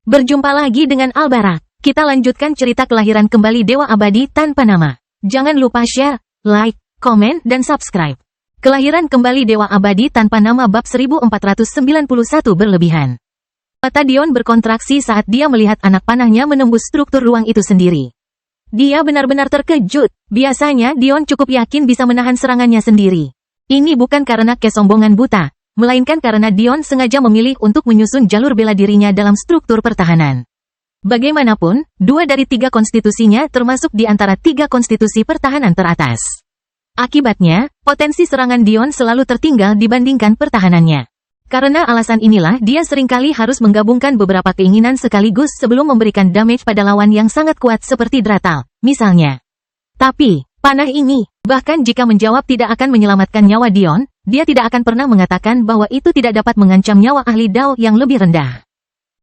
Berjumpa lagi dengan Albarak. Kita lanjutkan cerita kelahiran kembali Dewa Abadi tanpa nama. Jangan lupa share, like, komen, dan subscribe. Kelahiran kembali Dewa Abadi tanpa nama bab 1491 berlebihan. Mata Dion berkontraksi saat dia melihat anak panahnya menembus struktur ruang itu sendiri. Dia benar-benar terkejut. Biasanya Dion cukup yakin bisa menahan serangannya sendiri. Ini bukan karena kesombongan buta, melainkan karena Dion sengaja memilih untuk menyusun jalur bela dirinya dalam struktur pertahanan. Bagaimanapun, 2 dari 3 konstitusinya termasuk di antara 3 konstitusi pertahanan teratas. Akibatnya, potensi serangan Dion selalu tertinggal dibandingkan pertahanannya. Karena alasan inilah dia seringkali harus menggabungkan beberapa keinginan sekaligus sebelum memberikan damage pada lawan yang sangat kuat seperti Dratal, misalnya. Tapi, panah ini, bahkan jika menjawab tidak akan menyelamatkan nyawa Dion, dia tidak akan pernah mengatakan bahwa itu tidak dapat mengancam nyawa ahli Dao yang lebih rendah.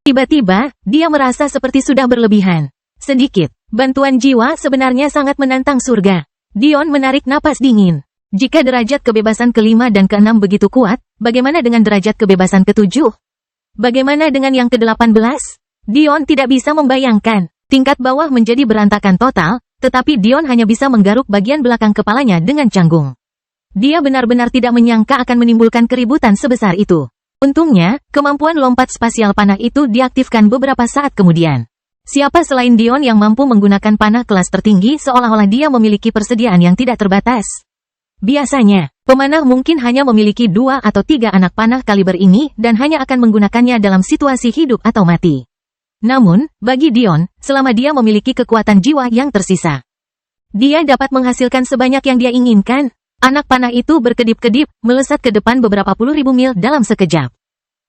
Tiba-tiba, dia merasa seperti sudah berlebihan. Sedikit, bantuan jiwa sebenarnya sangat menantang surga. Dion menarik napas dingin. Jika derajat kebebasan ke-5 dan ke-6 begitu kuat, bagaimana dengan derajat kebebasan ke-7? Bagaimana dengan yang ke-18? Dion tidak bisa membayangkan. Tingkat bawah menjadi berantakan total, tetapi Dion hanya bisa menggaruk bagian belakang kepalanya dengan canggung. Dia benar-benar tidak menyangka akan menimbulkan keributan sebesar itu. Untungnya, kemampuan lompat spasial panah itu diaktifkan beberapa saat kemudian. Siapa selain Dion yang mampu menggunakan panah kelas tertinggi seolah-olah dia memiliki persediaan yang tidak terbatas? Biasanya, pemanah mungkin hanya memiliki 2 atau 3 anak panah kaliber ini dan hanya akan menggunakannya dalam situasi hidup atau mati. Namun, bagi Dion, selama dia memiliki kekuatan jiwa yang tersisa, dia dapat menghasilkan sebanyak yang dia inginkan. Anak panah itu berkedip-kedip, melesat ke depan beberapa puluh ribu mil dalam sekejap.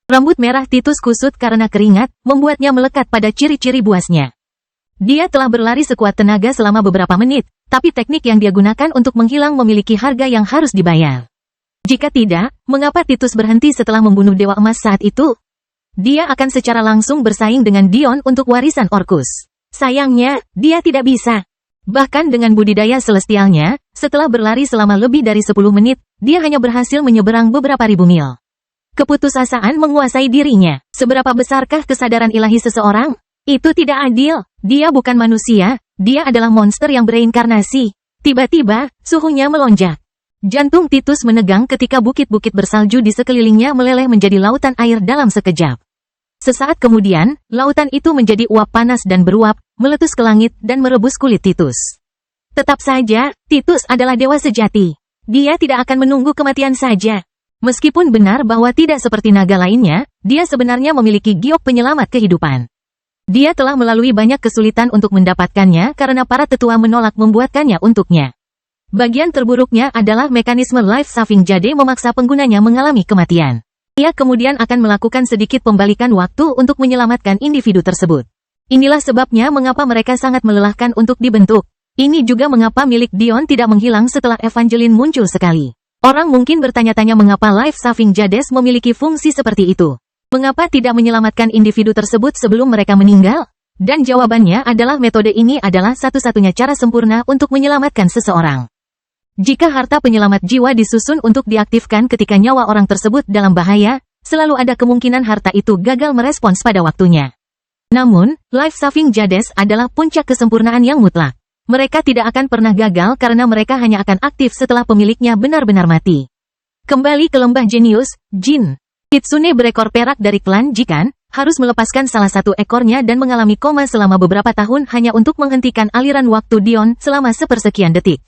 Rambut merah Titus kusut karena keringat, membuatnya melekat pada ciri-ciri buasnya. Dia telah berlari sekuat tenaga selama beberapa menit, tapi teknik yang dia gunakan untuk menghilang memiliki harga yang harus dibayar. Jika tidak, mengapa Titus berhenti setelah membunuh Dewa Emas saat itu? Dia akan secara langsung bersaing dengan Dion untuk warisan Orcus. Sayangnya, dia tidak bisa. Bahkan dengan budidaya celestialnya, setelah berlari selama lebih dari 10 menit, dia hanya berhasil menyeberang beberapa ribu mil. Keputusasaan menguasai dirinya. Seberapa besarkah kesadaran ilahi seseorang? Itu tidak adil. Dia bukan manusia, dia adalah monster yang bereinkarnasi. Tiba-tiba, suhunya melonjak. Jantung Titus menegang ketika bukit-bukit bersalju di sekelilingnya meleleh menjadi lautan air dalam sekejap. Sesaat kemudian, lautan itu menjadi uap panas dan beruap, meletus ke langit dan merebus kulit Titus. Tetap saja, Titus adalah dewa sejati. Dia tidak akan menunggu kematian saja. Meskipun benar bahwa tidak seperti naga lainnya, dia sebenarnya memiliki giok penyelamat kehidupan. Dia telah melalui banyak kesulitan untuk mendapatkannya karena para tetua menolak membuatkannya untuknya. Bagian terburuknya adalah mekanisme life-saving jade memaksa penggunanya mengalami kematian. Ia kemudian akan melakukan sedikit pembalikan waktu untuk menyelamatkan individu tersebut. Inilah sebabnya mengapa mereka sangat melelahkan untuk dibentuk. Ini juga mengapa milik Dion tidak menghilang setelah Evangeline muncul sekali. Orang mungkin bertanya-tanya mengapa life-saving jades memiliki fungsi seperti itu. Mengapa tidak menyelamatkan individu tersebut sebelum mereka meninggal? Dan jawabannya adalah metode ini adalah satu-satunya cara sempurna untuk menyelamatkan seseorang. Jika harta penyelamat jiwa disusun untuk diaktifkan ketika nyawa orang tersebut dalam bahaya, selalu ada kemungkinan harta itu gagal merespons pada waktunya. Namun, life-saving jades adalah puncak kesempurnaan yang mutlak. Mereka tidak akan pernah gagal karena mereka hanya akan aktif setelah pemiliknya benar-benar mati. Kembali ke lembah jenius, Jin. Kitsune berekor perak dari klan Jikan, harus melepaskan salah satu ekornya dan mengalami koma selama beberapa tahun hanya untuk menghentikan aliran waktu Dion selama sepersekian detik.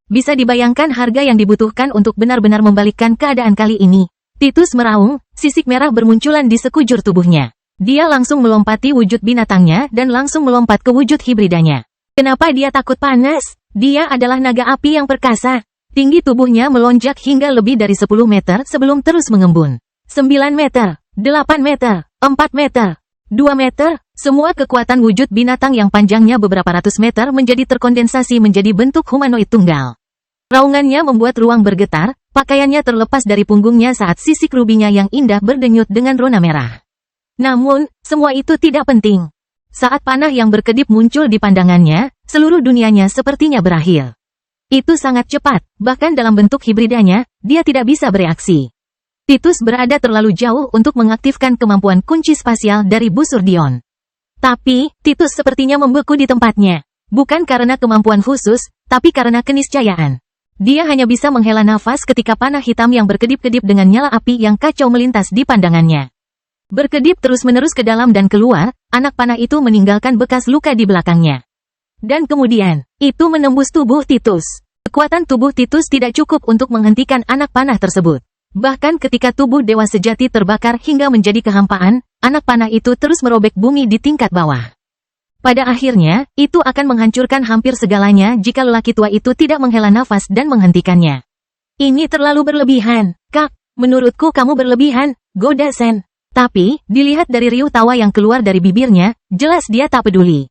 Bisa dibayangkan harga yang dibutuhkan untuk benar-benar membalikkan keadaan kali ini. Titus meraung, sisik merah bermunculan di sekujur tubuhnya. Dia langsung melompati wujud binatangnya dan langsung melompat ke wujud hibridanya. Kenapa dia takut panas? Dia adalah naga api yang perkasa. Tinggi tubuhnya melonjak hingga lebih dari 10 meter sebelum terus mengembun. 9 meter, 8 meter, 4 meter, 2 meter, semua kekuatan wujud binatang yang panjangnya beberapa ratus meter menjadi terkondensasi menjadi bentuk humanoid tunggal. Raungannya membuat ruang bergetar, pakaiannya terlepas dari punggungnya saat sisik rubinya yang indah berdenyut dengan rona merah. Namun, semua itu tidak penting. Saat panah yang berkedip muncul di pandangannya, seluruh dunianya sepertinya berakhir. Itu sangat cepat, bahkan dalam bentuk hibridanya, dia tidak bisa bereaksi. Titus berada terlalu jauh untuk mengaktifkan kemampuan kunci spasial dari busur Dion. Tapi, Titus sepertinya membeku di tempatnya. Bukan karena kemampuan khusus, tapi karena keniscayaan. Dia hanya bisa menghela nafas ketika panah hitam yang berkedip-kedip dengan nyala api yang kacau melintas di pandangannya. Berkedip terus-menerus ke dalam dan keluar, anak panah itu meninggalkan bekas luka di belakangnya. Dan kemudian, itu menembus tubuh Titus. Kekuatan tubuh Titus tidak cukup untuk menghentikan anak panah tersebut. Bahkan ketika tubuh dewa sejati terbakar hingga menjadi kehampaan, anak panah itu terus merobek bumi di tingkat bawah. Pada akhirnya, itu akan menghancurkan hampir segalanya jika lelaki tua itu tidak menghela nafas dan menghentikannya. Ini terlalu berlebihan, Kak. Menurutku kamu berlebihan, Goda-sen. Tapi, dilihat dari riuh tawa yang keluar dari bibirnya, jelas dia tak peduli.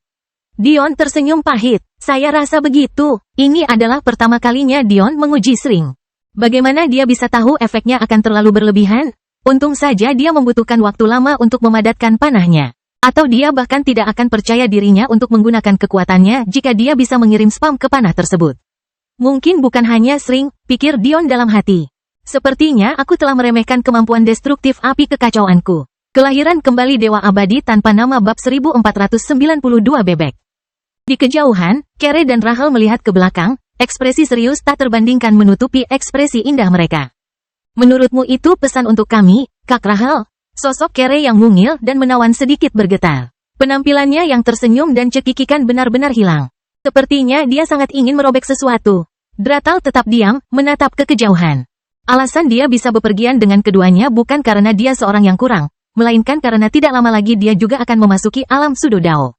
Dion tersenyum pahit. Saya rasa begitu. Ini adalah pertama kalinya Dion menguji Shring. Bagaimana dia bisa tahu efeknya akan terlalu berlebihan? Untung saja dia membutuhkan waktu lama untuk memadatkan panahnya. Atau dia bahkan tidak akan percaya dirinya untuk menggunakan kekuatannya jika dia bisa mengirim spam ke panah tersebut. Mungkin bukan hanya Shring, pikir Dion dalam hati. Sepertinya aku telah meremehkan kemampuan destruktif api kekacauanku. Kelahiran kembali Dewa Abadi tanpa nama bab 1492 bebek. Di kejauhan, Kere dan Rahel melihat ke belakang, ekspresi serius tak terbandingkan menutupi ekspresi indah mereka. Menurutmu itu pesan untuk kami, Kak Rahel? Sosok Kere yang mungil dan menawan sedikit bergetar. Penampilannya yang tersenyum dan cekikikan benar-benar hilang. Sepertinya dia sangat ingin merobek sesuatu. Dratal tetap diam, menatap ke kejauhan. Alasan dia bisa bepergian dengan keduanya bukan karena dia seorang yang kurang, melainkan karena tidak lama lagi dia juga akan memasuki alam Sudodao.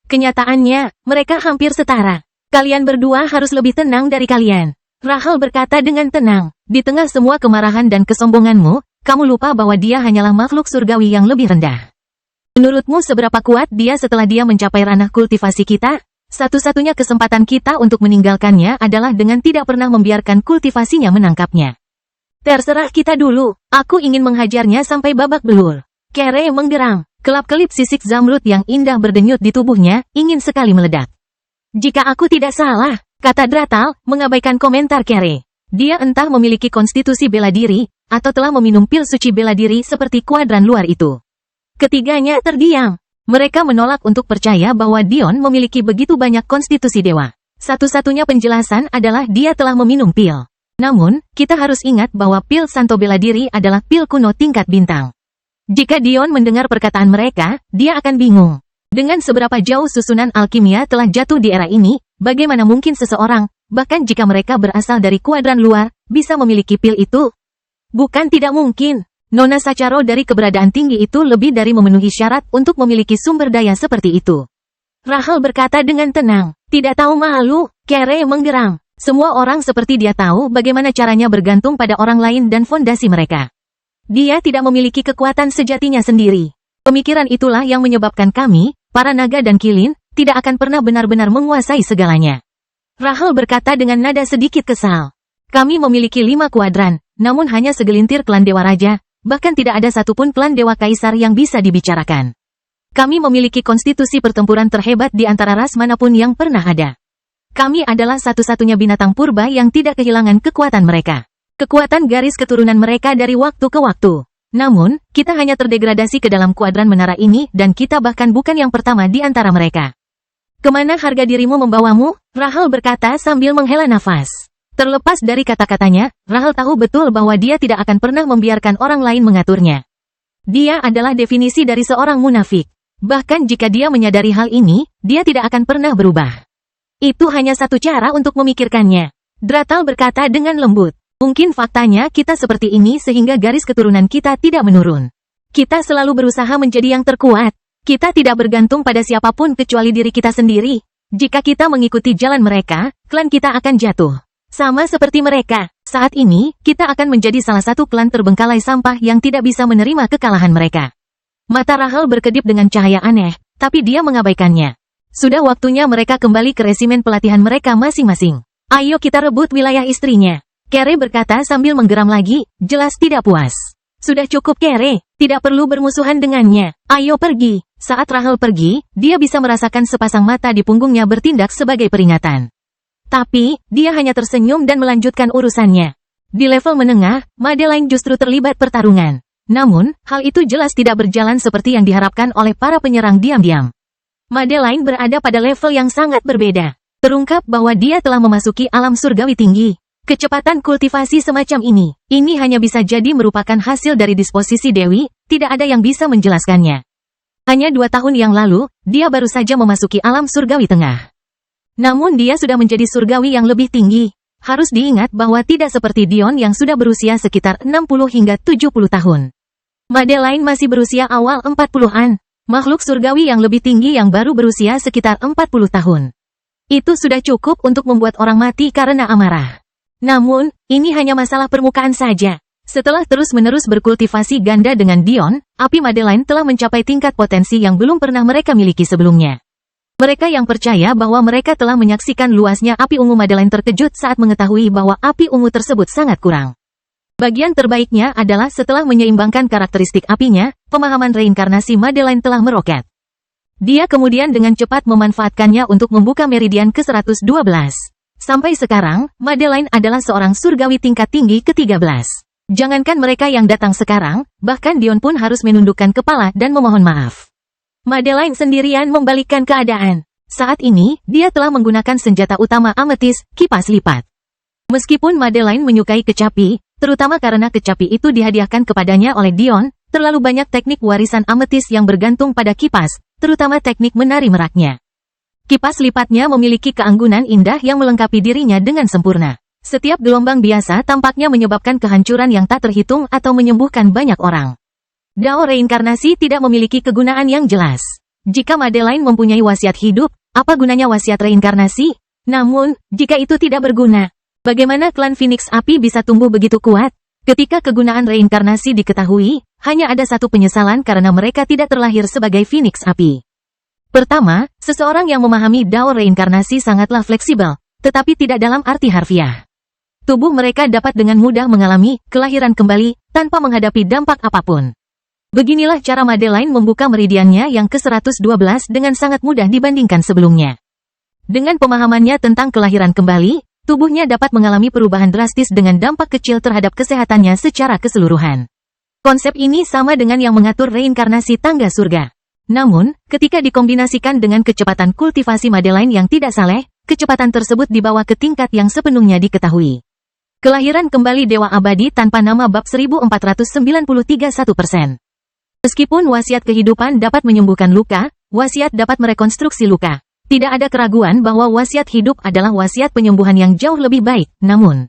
Kenyataannya, mereka hampir setara. Kalian berdua harus lebih tenang dari kalian. Rahel berkata dengan tenang. Di tengah semua kemarahan dan kesombonganmu, kamu lupa bahwa dia hanyalah makhluk surgawi yang lebih rendah. Menurutmu seberapa kuat dia setelah dia mencapai ranah kultivasi kita? Satu-satunya kesempatan kita untuk meninggalkannya adalah dengan tidak pernah membiarkan kultivasinya menangkapnya. Terserah kita dulu, aku ingin menghajarnya sampai babak belur. Kere menggeram, kelap-kelip sisik zamrud yang indah berdenyut di tubuhnya, ingin sekali meledak. Jika aku tidak salah, kata Dratal, mengabaikan komentar Kere. Dia entah memiliki konstitusi bela diri, atau telah meminum pil suci bela diri seperti kuadran luar itu. Ketiganya terdiam. Mereka menolak untuk percaya bahwa Dion memiliki begitu banyak konstitusi dewa. Satu-satunya penjelasan adalah dia telah meminum pil. Namun, kita harus ingat bahwa pil Santo bela diri adalah pil kuno tingkat bintang. Jika Dion mendengar perkataan mereka, dia akan bingung. Dengan seberapa jauh susunan alkimia telah jatuh di era ini, bagaimana mungkin seseorang, bahkan jika mereka berasal dari kuadran luar, bisa memiliki pil itu? Bukan tidak mungkin. Nona Sacharo dari keberadaan tinggi itu lebih dari memenuhi syarat untuk memiliki sumber daya seperti itu. Rahel berkata dengan tenang. Tidak tahu malu, Kere menggeram. Semua orang seperti dia tahu bagaimana caranya bergantung pada orang lain dan fondasi mereka. Dia tidak memiliki kekuatan sejatinya sendiri. Pemikiran itulah yang menyebabkan kami, para naga dan kilin, tidak akan pernah benar-benar menguasai segalanya. Rahel berkata dengan nada sedikit kesal. Kami memiliki 5 kuadran, namun hanya segelintir klan Dewa Raja, bahkan tidak ada satupun klan Dewa Kaisar yang bisa dibicarakan. Kami memiliki konstitusi pertempuran terhebat di antara ras manapun yang pernah ada. Kami adalah satu-satunya binatang purba yang tidak kehilangan kekuatan mereka. Kekuatan garis keturunan mereka dari waktu ke waktu. Namun, kita hanya terdegradasi ke dalam kuadran menara ini dan kita bahkan bukan yang pertama di antara mereka. Kemana harga dirimu membawamu? Rahel berkata sambil menghela nafas. Terlepas dari kata-katanya, Rahel tahu betul bahwa dia tidak akan pernah membiarkan orang lain mengaturnya. Dia adalah definisi dari seorang munafik. Bahkan jika dia menyadari hal ini, dia tidak akan pernah berubah. Itu hanya satu cara untuk memikirkannya. Dratal berkata dengan lembut. Mungkin faktanya kita seperti ini sehingga garis keturunan kita tidak menurun. Kita selalu berusaha menjadi yang terkuat. Kita tidak bergantung pada siapapun kecuali diri kita sendiri. Jika kita mengikuti jalan mereka, klan kita akan jatuh. Sama seperti mereka, saat ini, kita akan menjadi salah satu klan terbengkalai sampah yang tidak bisa menerima kekalahan mereka. Mata Rahel berkedip dengan cahaya aneh, tapi dia mengabaikannya. Sudah waktunya mereka kembali ke resimen pelatihan mereka masing-masing. Ayo kita rebut wilayah istrinya. Kere berkata sambil menggeram lagi, jelas tidak puas. Sudah cukup Kere, tidak perlu bermusuhan dengannya. Ayo pergi. Saat Rahel pergi, dia bisa merasakan sepasang mata di punggungnya bertindak sebagai peringatan. Tapi, dia hanya tersenyum dan melanjutkan urusannya. Di level menengah, Madeline justru terlibat pertarungan. Namun, hal itu jelas tidak berjalan seperti yang diharapkan oleh para penyerang diam-diam. Madeline berada pada level yang sangat berbeda. Terungkap bahwa dia telah memasuki alam surgawi tinggi. Kecepatan kultivasi semacam ini hanya bisa jadi merupakan hasil dari disposisi Dewi, tidak ada yang bisa menjelaskannya. Hanya 2 tahun yang lalu, dia baru saja memasuki alam surgawi tengah. Namun dia sudah menjadi surgawi yang lebih tinggi. Harus diingat bahwa tidak seperti Dion yang sudah berusia sekitar 60 hingga 70 tahun. Madeline masih berusia awal 40-an. Makhluk surgawi yang lebih tinggi yang baru berusia sekitar 40 tahun. Itu sudah cukup untuk membuat orang mati karena amarah. Namun, ini hanya masalah permukaan saja. Setelah terus-menerus berkultivasi ganda dengan Dion, api Madeline telah mencapai tingkat potensi yang belum pernah mereka miliki sebelumnya. Mereka yang percaya bahwa mereka telah menyaksikan luasnya api ungu Madeline terkejut saat mengetahui bahwa api ungu tersebut sangat kurang. Bagian terbaiknya adalah setelah menyeimbangkan karakteristik apinya, pemahaman reinkarnasi Madeline telah meroket. Dia kemudian dengan cepat memanfaatkannya untuk membuka meridian ke-112. Sampai sekarang, Madeline adalah seorang surgawi tingkat tinggi ke-13. Jangankan mereka yang datang sekarang, bahkan Dion pun harus menundukkan kepala dan memohon maaf. Madeline sendirian membalikkan keadaan. Saat ini, dia telah menggunakan senjata utama ametis, kipas lipat. Meskipun Madeline menyukai kecapi, terutama karena kecapi itu dihadiahkan kepadanya oleh Dion, terlalu banyak teknik warisan ametis yang bergantung pada kipas, terutama teknik menari meraknya. Kipas lipatnya memiliki keanggunan indah yang melengkapi dirinya dengan sempurna. Setiap gelombang biasa tampaknya menyebabkan kehancuran yang tak terhitung atau menyembuhkan banyak orang. Dao reinkarnasi tidak memiliki kegunaan yang jelas. Jika Madeline mempunyai wasiat hidup, apa gunanya wasiat reinkarnasi? Namun, jika itu tidak berguna, bagaimana klan Phoenix Api bisa tumbuh begitu kuat? Ketika kegunaan reinkarnasi diketahui, hanya ada satu penyesalan karena mereka tidak terlahir sebagai Phoenix Api. Pertama, seseorang yang memahami Dao reinkarnasi sangatlah fleksibel, tetapi tidak dalam arti harfiah. Tubuh mereka dapat dengan mudah mengalami kelahiran kembali, tanpa menghadapi dampak apapun. Beginilah cara Madeline membuka meridiannya yang ke-112 dengan sangat mudah dibandingkan sebelumnya. Dengan pemahamannya tentang kelahiran kembali, tubuhnya dapat mengalami perubahan drastis dengan dampak kecil terhadap kesehatannya secara keseluruhan. Konsep ini sama dengan yang mengatur reinkarnasi tangga surga. Namun, ketika dikombinasikan dengan kecepatan kultivasi Madeline yang tidak saleh, kecepatan tersebut dibawa ke tingkat yang sepenuhnya diketahui. Kelahiran kembali Dewa Abadi tanpa nama bab 1493 1%. Meskipun wasiat kehidupan dapat menyembuhkan luka, wasiat dapat merekonstruksi luka. Tidak ada keraguan bahwa wasiat hidup adalah wasiat penyembuhan yang jauh lebih baik, namun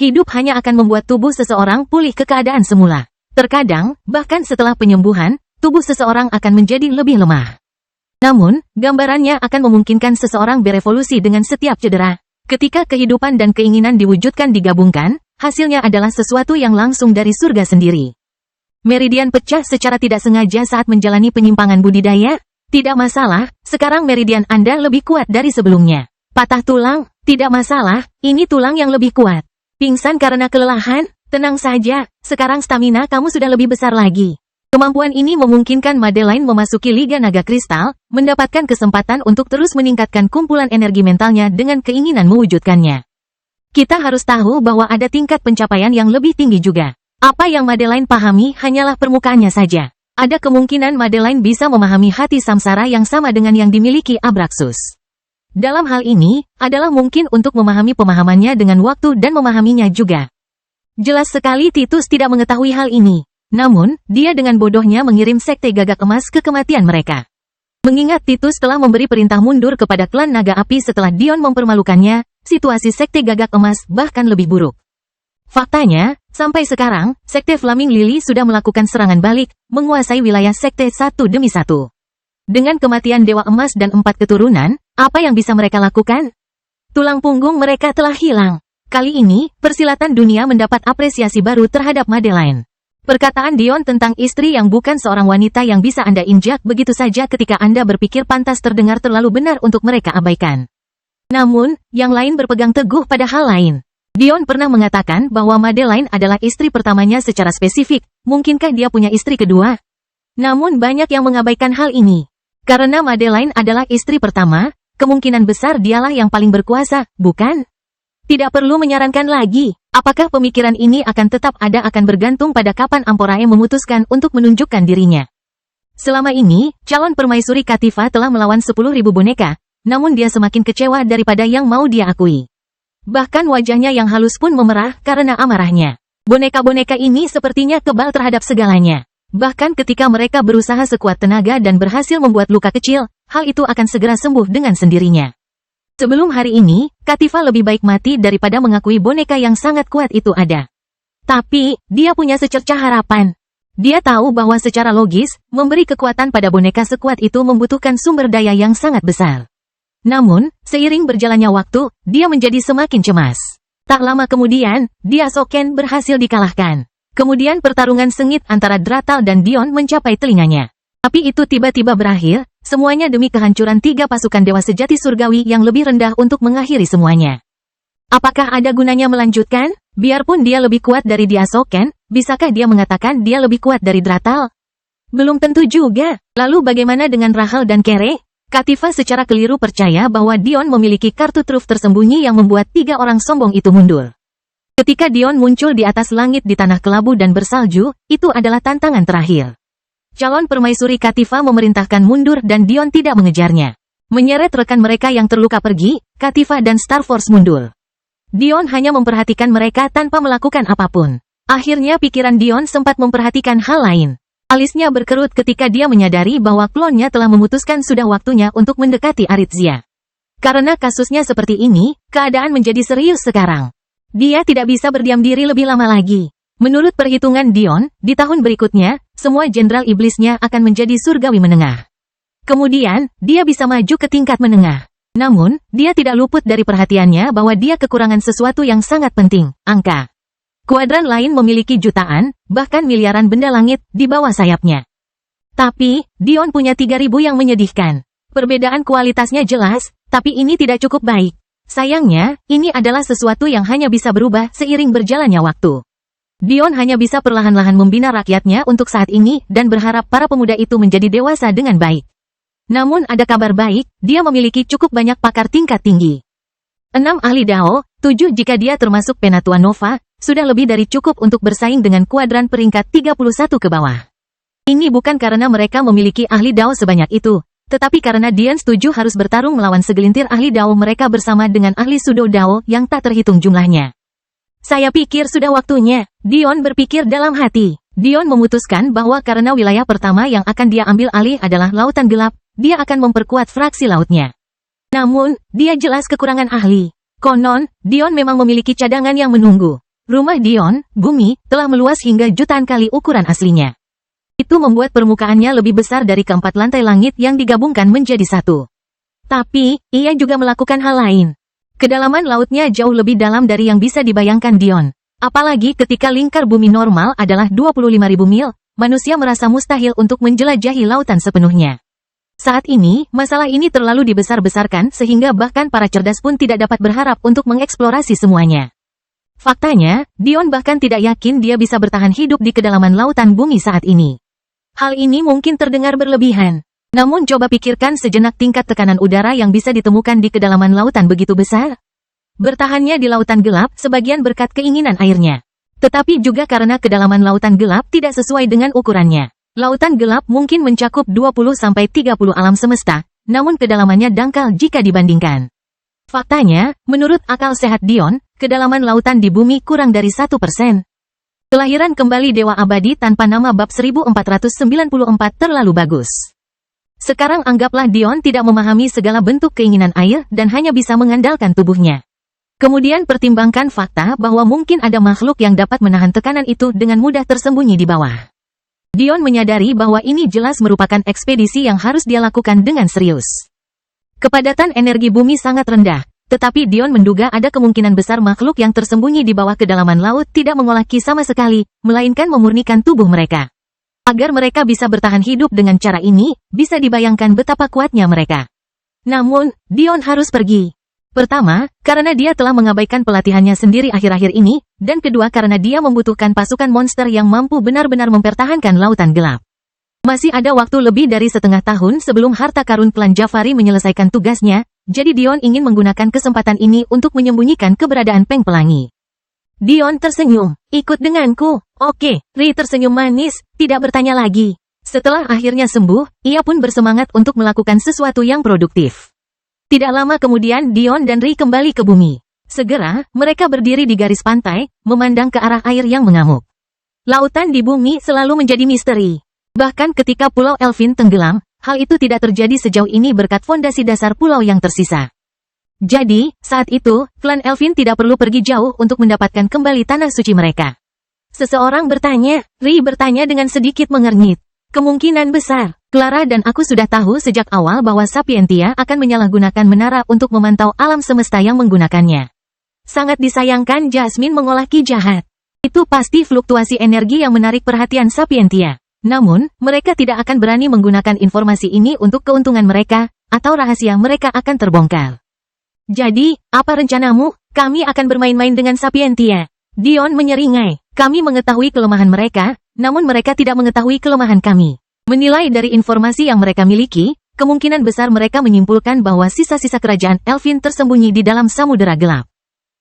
hidup hanya akan membuat tubuh seseorang pulih ke keadaan semula. Terkadang, bahkan setelah penyembuhan, tubuh seseorang akan menjadi lebih lemah. Namun, gambarannya akan memungkinkan seseorang berevolusi dengan setiap cedera. Ketika kehidupan dan keinginan diwujudkan digabungkan, hasilnya adalah sesuatu yang langsung dari surga sendiri. Meridian pecah secara tidak sengaja saat menjalani penyimpangan budidaya? Tidak masalah, sekarang meridian Anda lebih kuat dari sebelumnya. Patah tulang? Tidak masalah, ini tulang yang lebih kuat. Pingsan karena kelelahan? Tenang saja, sekarang stamina kamu sudah lebih besar lagi. Kemampuan ini memungkinkan Madeline memasuki Liga Naga Kristal, mendapatkan kesempatan untuk terus meningkatkan kumpulan energi mentalnya dengan keinginan mewujudkannya. Kita harus tahu bahwa ada tingkat pencapaian yang lebih tinggi juga. Apa yang Madeline pahami hanyalah permukaannya saja. Ada kemungkinan Madeline bisa memahami hati samsara yang sama dengan yang dimiliki Abraxas. Dalam hal ini, adalah mungkin untuk memahami pemahamannya dengan waktu dan memahaminya juga. Jelas sekali Titus tidak mengetahui hal ini. Namun, dia dengan bodohnya mengirim sekte gagak emas ke kematian mereka. Mengingat Titus telah memberi perintah mundur kepada klan naga api setelah Dion mempermalukannya, situasi sekte gagak emas bahkan lebih buruk. Faktanya, sampai sekarang, sekte Flaming Lily sudah melakukan serangan balik, menguasai wilayah sekte satu demi satu. Dengan kematian Dewa Emas dan 4 keturunan, apa yang bisa mereka lakukan? Tulang punggung mereka telah hilang. Kali ini, persilatan dunia mendapat apresiasi baru terhadap Madeline. Perkataan Dion tentang istri yang bukan seorang wanita yang bisa Anda injak begitu saja ketika Anda berpikir pantas terdengar terlalu benar untuk mereka abaikan. Namun, yang lain berpegang teguh pada hal lain. Dion pernah mengatakan bahwa Madeline adalah istri pertamanya secara spesifik, mungkinkah dia punya istri kedua? Namun banyak yang mengabaikan hal ini. Karena Madeline adalah istri pertama, kemungkinan besar dialah yang paling berkuasa, bukan? Tidak perlu menyarankan lagi, apakah pemikiran ini akan tetap ada akan bergantung pada kapan Amporae memutuskan untuk menunjukkan dirinya. Selama ini, calon permaisuri Katifa telah melawan 10.000 boneka, namun dia semakin kecewa daripada yang mau dia akui. Bahkan wajahnya yang halus pun memerah karena amarahnya. Boneka-boneka ini sepertinya kebal terhadap segalanya. Bahkan ketika mereka berusaha sekuat tenaga dan berhasil membuat luka kecil, hal itu akan segera sembuh dengan sendirinya. Sebelum hari ini, Katifa lebih baik mati daripada mengakui boneka yang sangat kuat itu ada. Tapi, dia punya secercah harapan. Dia tahu bahwa secara logis, memberi kekuatan pada boneka sekuat itu membutuhkan sumber daya yang sangat besar. Namun, seiring berjalannya waktu, dia menjadi semakin cemas. Tak lama kemudian, Dia Soken berhasil dikalahkan. Kemudian pertarungan sengit antara Dratal dan Dion mencapai telinganya. Tapi itu tiba-tiba berakhir, semuanya demi kehancuran 3 pasukan dewa sejati surgawi yang lebih rendah untuk mengakhiri semuanya. Apakah ada gunanya melanjutkan? Biarpun dia lebih kuat dari Dia Soken, bisakah dia mengatakan dia lebih kuat dari Dratal? Belum tentu juga. Lalu bagaimana dengan Rahel dan Kere? Katifa secara keliru percaya bahwa Dion memiliki kartu truf tersembunyi yang membuat 3 orang sombong itu mundur. Ketika Dion muncul di atas langit di tanah kelabu dan bersalju, itu adalah tantangan terakhir. Calon permaisuri Katifa memerintahkan mundur dan Dion tidak mengejarnya. Menyeret rekan mereka yang terluka pergi, Katifa dan Star Force mundur. Dion hanya memperhatikan mereka tanpa melakukan apapun. Akhirnya pikiran Dion sempat memperhatikan hal lain. Alisnya berkerut ketika dia menyadari bahwa klonnya telah memutuskan sudah waktunya untuk mendekati Aritzia. Karena kasusnya seperti ini, keadaan menjadi serius sekarang. Dia tidak bisa berdiam diri lebih lama lagi. Menurut perhitungan Dion, di tahun berikutnya, semua jenderal iblisnya akan menjadi surgawi menengah. Kemudian, dia bisa maju ke tingkat menengah. Namun, dia tidak luput dari perhatiannya bahwa dia kekurangan sesuatu yang sangat penting, angka. Kuadran lain memiliki jutaan, bahkan miliaran benda langit di bawah sayapnya. Tapi, Dion punya 3.000 yang menyedihkan. Perbedaan kualitasnya jelas, tapi ini tidak cukup baik. Sayangnya, ini adalah sesuatu yang hanya bisa berubah seiring berjalannya waktu. Dion hanya bisa perlahan-lahan membina rakyatnya untuk saat ini dan berharap para pemuda itu menjadi dewasa dengan baik. Namun ada kabar baik, dia memiliki cukup banyak pakar tingkat tinggi. 6 ahli Dao, 7 jika dia termasuk Penatua Nova, sudah lebih dari cukup untuk bersaing dengan kuadran peringkat 31 ke bawah. Ini bukan karena mereka memiliki ahli Dao sebanyak itu, tetapi karena Dion setuju harus bertarung melawan segelintir ahli Dao mereka bersama dengan ahli Sudo Dao yang tak terhitung jumlahnya. Saya pikir sudah waktunya, Dion berpikir dalam hati. Dion memutuskan bahwa karena wilayah pertama yang akan dia ambil alih adalah Lautan Gelap, dia akan memperkuat fraksi lautnya. Namun, dia jelas kekurangan ahli. Konon, Dion memang memiliki cadangan yang menunggu. Rumah Dion, bumi, telah meluas hingga jutaan kali ukuran aslinya. Itu membuat permukaannya lebih besar dari keempat lantai langit yang digabungkan menjadi satu. Tapi, ia juga melakukan hal lain. Kedalaman lautnya jauh lebih dalam dari yang bisa dibayangkan Dion. Apalagi ketika lingkar bumi normal adalah 25.000 mil, manusia merasa mustahil untuk menjelajahi lautan sepenuhnya. Saat ini, masalah ini terlalu dibesar-besarkan sehingga bahkan para cerdas pun tidak dapat berharap untuk mengeksplorasi semuanya. Faktanya, Dion bahkan tidak yakin dia bisa bertahan hidup di kedalaman lautan bumi saat ini. Hal ini mungkin terdengar berlebihan. Namun coba pikirkan sejenak tingkat tekanan udara yang bisa ditemukan di kedalaman lautan begitu besar. Bertahannya di lautan gelap sebagian berkat keinginan airnya. Tetapi juga karena kedalaman lautan gelap tidak sesuai dengan ukurannya. Lautan gelap mungkin mencakup 20-30 alam semesta, namun kedalamannya dangkal jika dibandingkan. Faktanya, menurut akal sehat Dion, kedalaman lautan di bumi kurang dari 1%. Kelahiran kembali Dewa Abadi tanpa nama bab 1494 terlalu bagus. Sekarang anggaplah Dion tidak memahami segala bentuk keinginan air dan hanya bisa mengandalkan tubuhnya. Kemudian pertimbangkan fakta bahwa mungkin ada makhluk yang dapat menahan tekanan itu dengan mudah tersembunyi di bawah. Dion menyadari bahwa ini jelas merupakan ekspedisi yang harus dia lakukan dengan serius. Kepadatan energi bumi sangat rendah, tetapi Dion menduga ada kemungkinan besar makhluk yang tersembunyi di bawah kedalaman laut tidak mengolah ki sama sekali, melainkan memurnikan tubuh mereka. Agar mereka bisa bertahan hidup dengan cara ini, bisa dibayangkan betapa kuatnya mereka. Namun, Dion harus pergi. Pertama, karena dia telah mengabaikan pelatihannya sendiri akhir-akhir ini, dan kedua karena dia membutuhkan pasukan monster yang mampu benar-benar mempertahankan lautan gelap. Masih ada waktu lebih dari setengah tahun sebelum harta karun klan Jafari menyelesaikan tugasnya, jadi Dion ingin menggunakan kesempatan ini untuk menyembunyikan keberadaan Peng Pelangi. Dion tersenyum. Ikut denganku. Oke, Ri tersenyum manis, tidak bertanya lagi. Setelah akhirnya sembuh, ia pun bersemangat untuk melakukan sesuatu yang produktif. Tidak lama kemudian Dion dan Ri kembali ke bumi. Segera, mereka berdiri di garis pantai, memandang ke arah air yang mengamuk. Lautan di bumi selalu menjadi misteri. Bahkan ketika Pulau Elfin tenggelam, hal itu tidak terjadi sejauh ini berkat fondasi dasar pulau yang tersisa. Jadi, saat itu, klan Elfin tidak perlu pergi jauh untuk mendapatkan kembali tanah suci mereka. Seseorang bertanya, Ri bertanya dengan sedikit mengernyit. Kemungkinan besar, Clara dan aku sudah tahu sejak awal bahwa Sapientia akan menyalahgunakan menara untuk memantau alam semesta yang menggunakannya. Sangat disayangkan Jasmine mengolah ki jahat. Itu pasti fluktuasi energi yang menarik perhatian Sapientia. Namun, mereka tidak akan berani menggunakan informasi ini untuk keuntungan mereka, atau rahasia mereka akan terbongkar. Jadi, apa rencanamu? Kami akan bermain-main dengan Sapientia. Dion menyeringai. Kami mengetahui kelemahan mereka, namun mereka tidak mengetahui kelemahan kami. Menilai dari informasi yang mereka miliki, kemungkinan besar mereka menyimpulkan bahwa sisa-sisa kerajaan Elfin tersembunyi di dalam samudera gelap.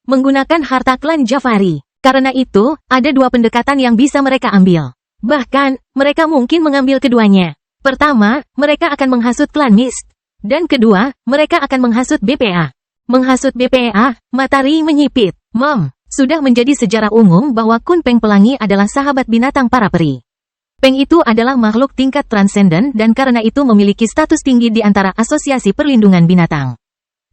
Menggunakan harta klan Jafari. Karena itu, ada dua pendekatan yang bisa mereka ambil. Bahkan, mereka mungkin mengambil keduanya. Pertama, mereka akan menghasut klan Mist. Dan kedua, mereka akan menghasut BPA. Menghasut BPA, Matahari menyipit. Mom, sudah menjadi sejarah umum bahwa Kun Peng Pelangi adalah sahabat binatang para peri. Peng itu adalah makhluk tingkat transenden dan karena itu memiliki status tinggi di antara asosiasi perlindungan binatang.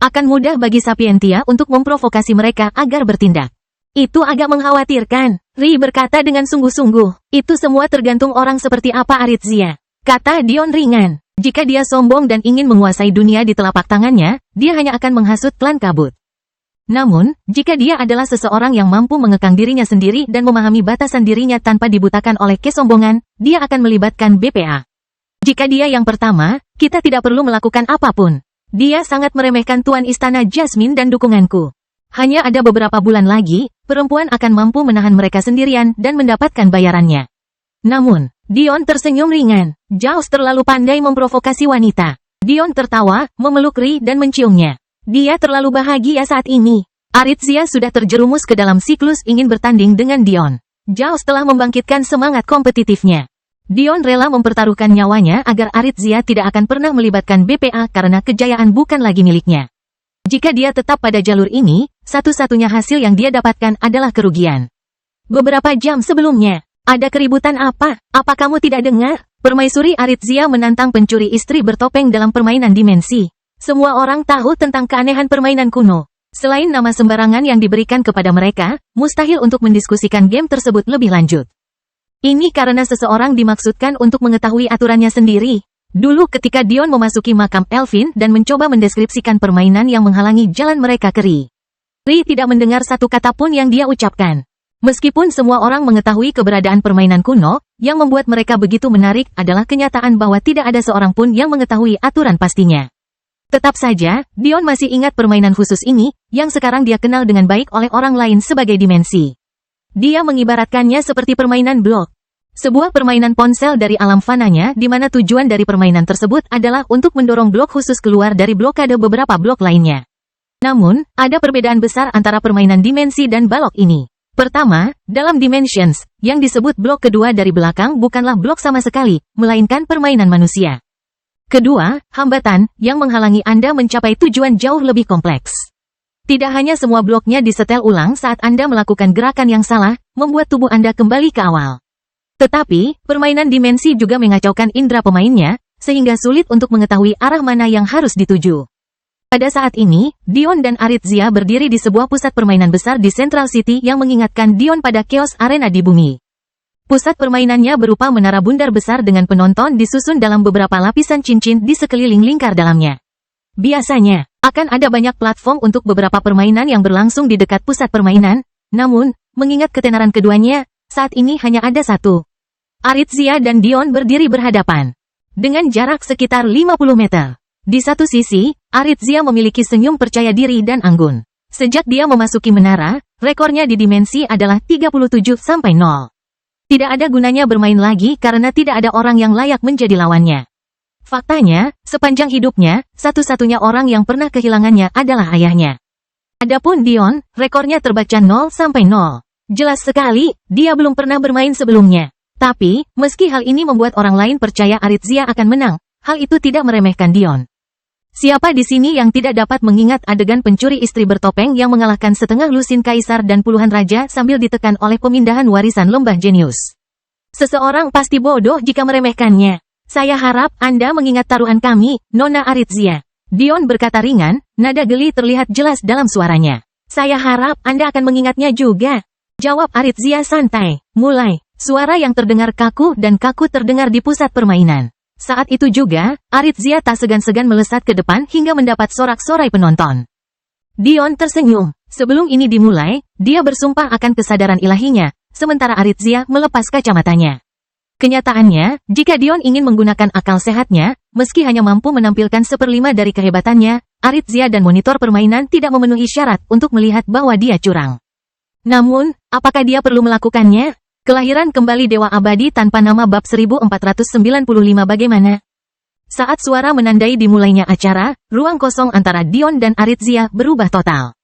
Akan mudah bagi Sapientia untuk memprovokasi mereka agar bertindak. Itu agak mengkhawatirkan, Ri berkata dengan sungguh-sungguh. Itu semua tergantung orang seperti apa Aritzia. Kata Dion ringan. Jika dia sombong dan ingin menguasai dunia di telapak tangannya, dia hanya akan menghasut klan kabut. Namun, jika dia adalah seseorang yang mampu mengekang dirinya sendiri dan memahami batasan dirinya tanpa dibutakan oleh kesombongan, dia akan melibatkan BPA. Jika dia yang pertama, kita tidak perlu melakukan apapun. Dia sangat meremehkan Tuan Istana Jasmine dan dukunganku. Hanya ada beberapa bulan lagi, perempuan akan mampu menahan mereka sendirian dan mendapatkan bayarannya. Namun, Dion tersenyum ringan. Jaws terlalu pandai memprovokasi wanita. Dion tertawa, memeluk Ri dan menciumnya. Dia terlalu bahagia saat ini. Aritzia sudah terjerumus ke dalam siklus ingin bertanding dengan Dion. Jaws telah membangkitkan semangat kompetitifnya. Dion rela mempertaruhkan nyawanya agar Aritzia tidak akan pernah melibatkan BPA karena kejayaan bukan lagi miliknya. Jika dia tetap pada jalur ini, satu-satunya hasil yang dia dapatkan adalah kerugian. Beberapa jam sebelumnya, ada keributan apa? Apa kamu tidak dengar? Permaisuri Aritzia menantang pencuri istri bertopeng dalam permainan dimensi. Semua orang tahu tentang keanehan permainan kuno. Selain nama sembarangan yang diberikan kepada mereka, mustahil untuk mendiskusikan game tersebut lebih lanjut. Ini karena seseorang dimaksudkan untuk mengetahui aturannya sendiri. Dulu ketika Dion memasuki makam Elfin dan mencoba mendeskripsikan permainan yang menghalangi jalan mereka ke Ri. Ri tidak mendengar satu kata pun yang dia ucapkan. Meskipun semua orang mengetahui keberadaan permainan kuno, yang membuat mereka begitu menarik adalah kenyataan bahwa tidak ada seorang pun yang mengetahui aturan pastinya. Tetap saja, Dion masih ingat permainan khusus ini, yang sekarang dia kenal dengan baik oleh orang lain sebagai dimensi. Dia mengibaratkannya seperti permainan blok. Sebuah permainan ponsel dari alam fananya di mana tujuan dari permainan tersebut adalah untuk mendorong blok khusus keluar dari blokade beberapa blok lainnya. Namun, ada perbedaan besar antara permainan dimensi dan balok ini. Pertama, dalam Dimensions, yang disebut blok kedua dari belakang bukanlah blok sama sekali, melainkan permainan manusia. Kedua, hambatan, yang menghalangi Anda mencapai tujuan jauh lebih kompleks. Tidak hanya semua bloknya disetel ulang saat Anda melakukan gerakan yang salah, membuat tubuh Anda kembali ke awal. Tetapi, permainan dimensi juga mengacaukan indera pemainnya, sehingga sulit untuk mengetahui arah mana yang harus dituju. Pada saat ini, Dion dan Aritzia berdiri di sebuah pusat permainan besar di Central City yang mengingatkan Dion pada Chaos Arena di bumi. Pusat permainannya berupa menara bundar besar dengan penonton disusun dalam beberapa lapisan cincin di sekeliling lingkar dalamnya. Biasanya, akan ada banyak platform untuk beberapa permainan yang berlangsung di dekat pusat permainan, namun, mengingat ketenaran keduanya, saat ini hanya ada satu. Aritzia dan Dion berdiri berhadapan. Dengan jarak sekitar 50 meter. Di satu sisi, Aritzia memiliki senyum percaya diri dan anggun. Sejak dia memasuki menara, rekornya di dimensi adalah 37-0. Tidak ada gunanya bermain lagi karena tidak ada orang yang layak menjadi lawannya. Faktanya, sepanjang hidupnya, satu-satunya orang yang pernah kehilangannya adalah ayahnya. Adapun Dion, rekornya terbaca 0-0. Jelas sekali, dia belum pernah bermain sebelumnya. Tapi, meski hal ini membuat orang lain percaya Aritsia akan menang, hal itu tidak meremehkan Dion. Siapa di sini yang tidak dapat mengingat adegan pencuri istri bertopeng yang mengalahkan setengah lusin kaisar dan puluhan raja sambil ditekan oleh pemindahan warisan lembah jenius. Seseorang pasti bodoh jika meremehkannya. Saya harap Anda mengingat taruhan kami, Nona Aritsia. Dion berkata ringan, nada geli terlihat jelas dalam suaranya. Saya harap Anda akan mengingatnya juga. Jawab Aritsia santai. Mulai. Suara yang terdengar kaku dan kaku terdengar di pusat permainan. Saat itu juga, Aritsia tak segan-segan melesat ke depan hingga mendapat sorak-sorai penonton. Dion tersenyum. Sebelum ini dimulai, dia bersumpah akan kesadaran ilahinya, sementara Aritsia melepas kacamatanya. Kenyataannya, jika Dion ingin menggunakan akal sehatnya, meski hanya mampu menampilkan 1/5 dari kehebatannya, Aritsia dan monitor permainan tidak memenuhi syarat untuk melihat bahwa dia curang. Namun, apakah dia perlu melakukannya? Kelahiran kembali Dewa Abadi tanpa nama bab 1495 bagaimana? Saat suara menandai dimulainya acara, ruang kosong antara Dion dan Aritsia berubah total.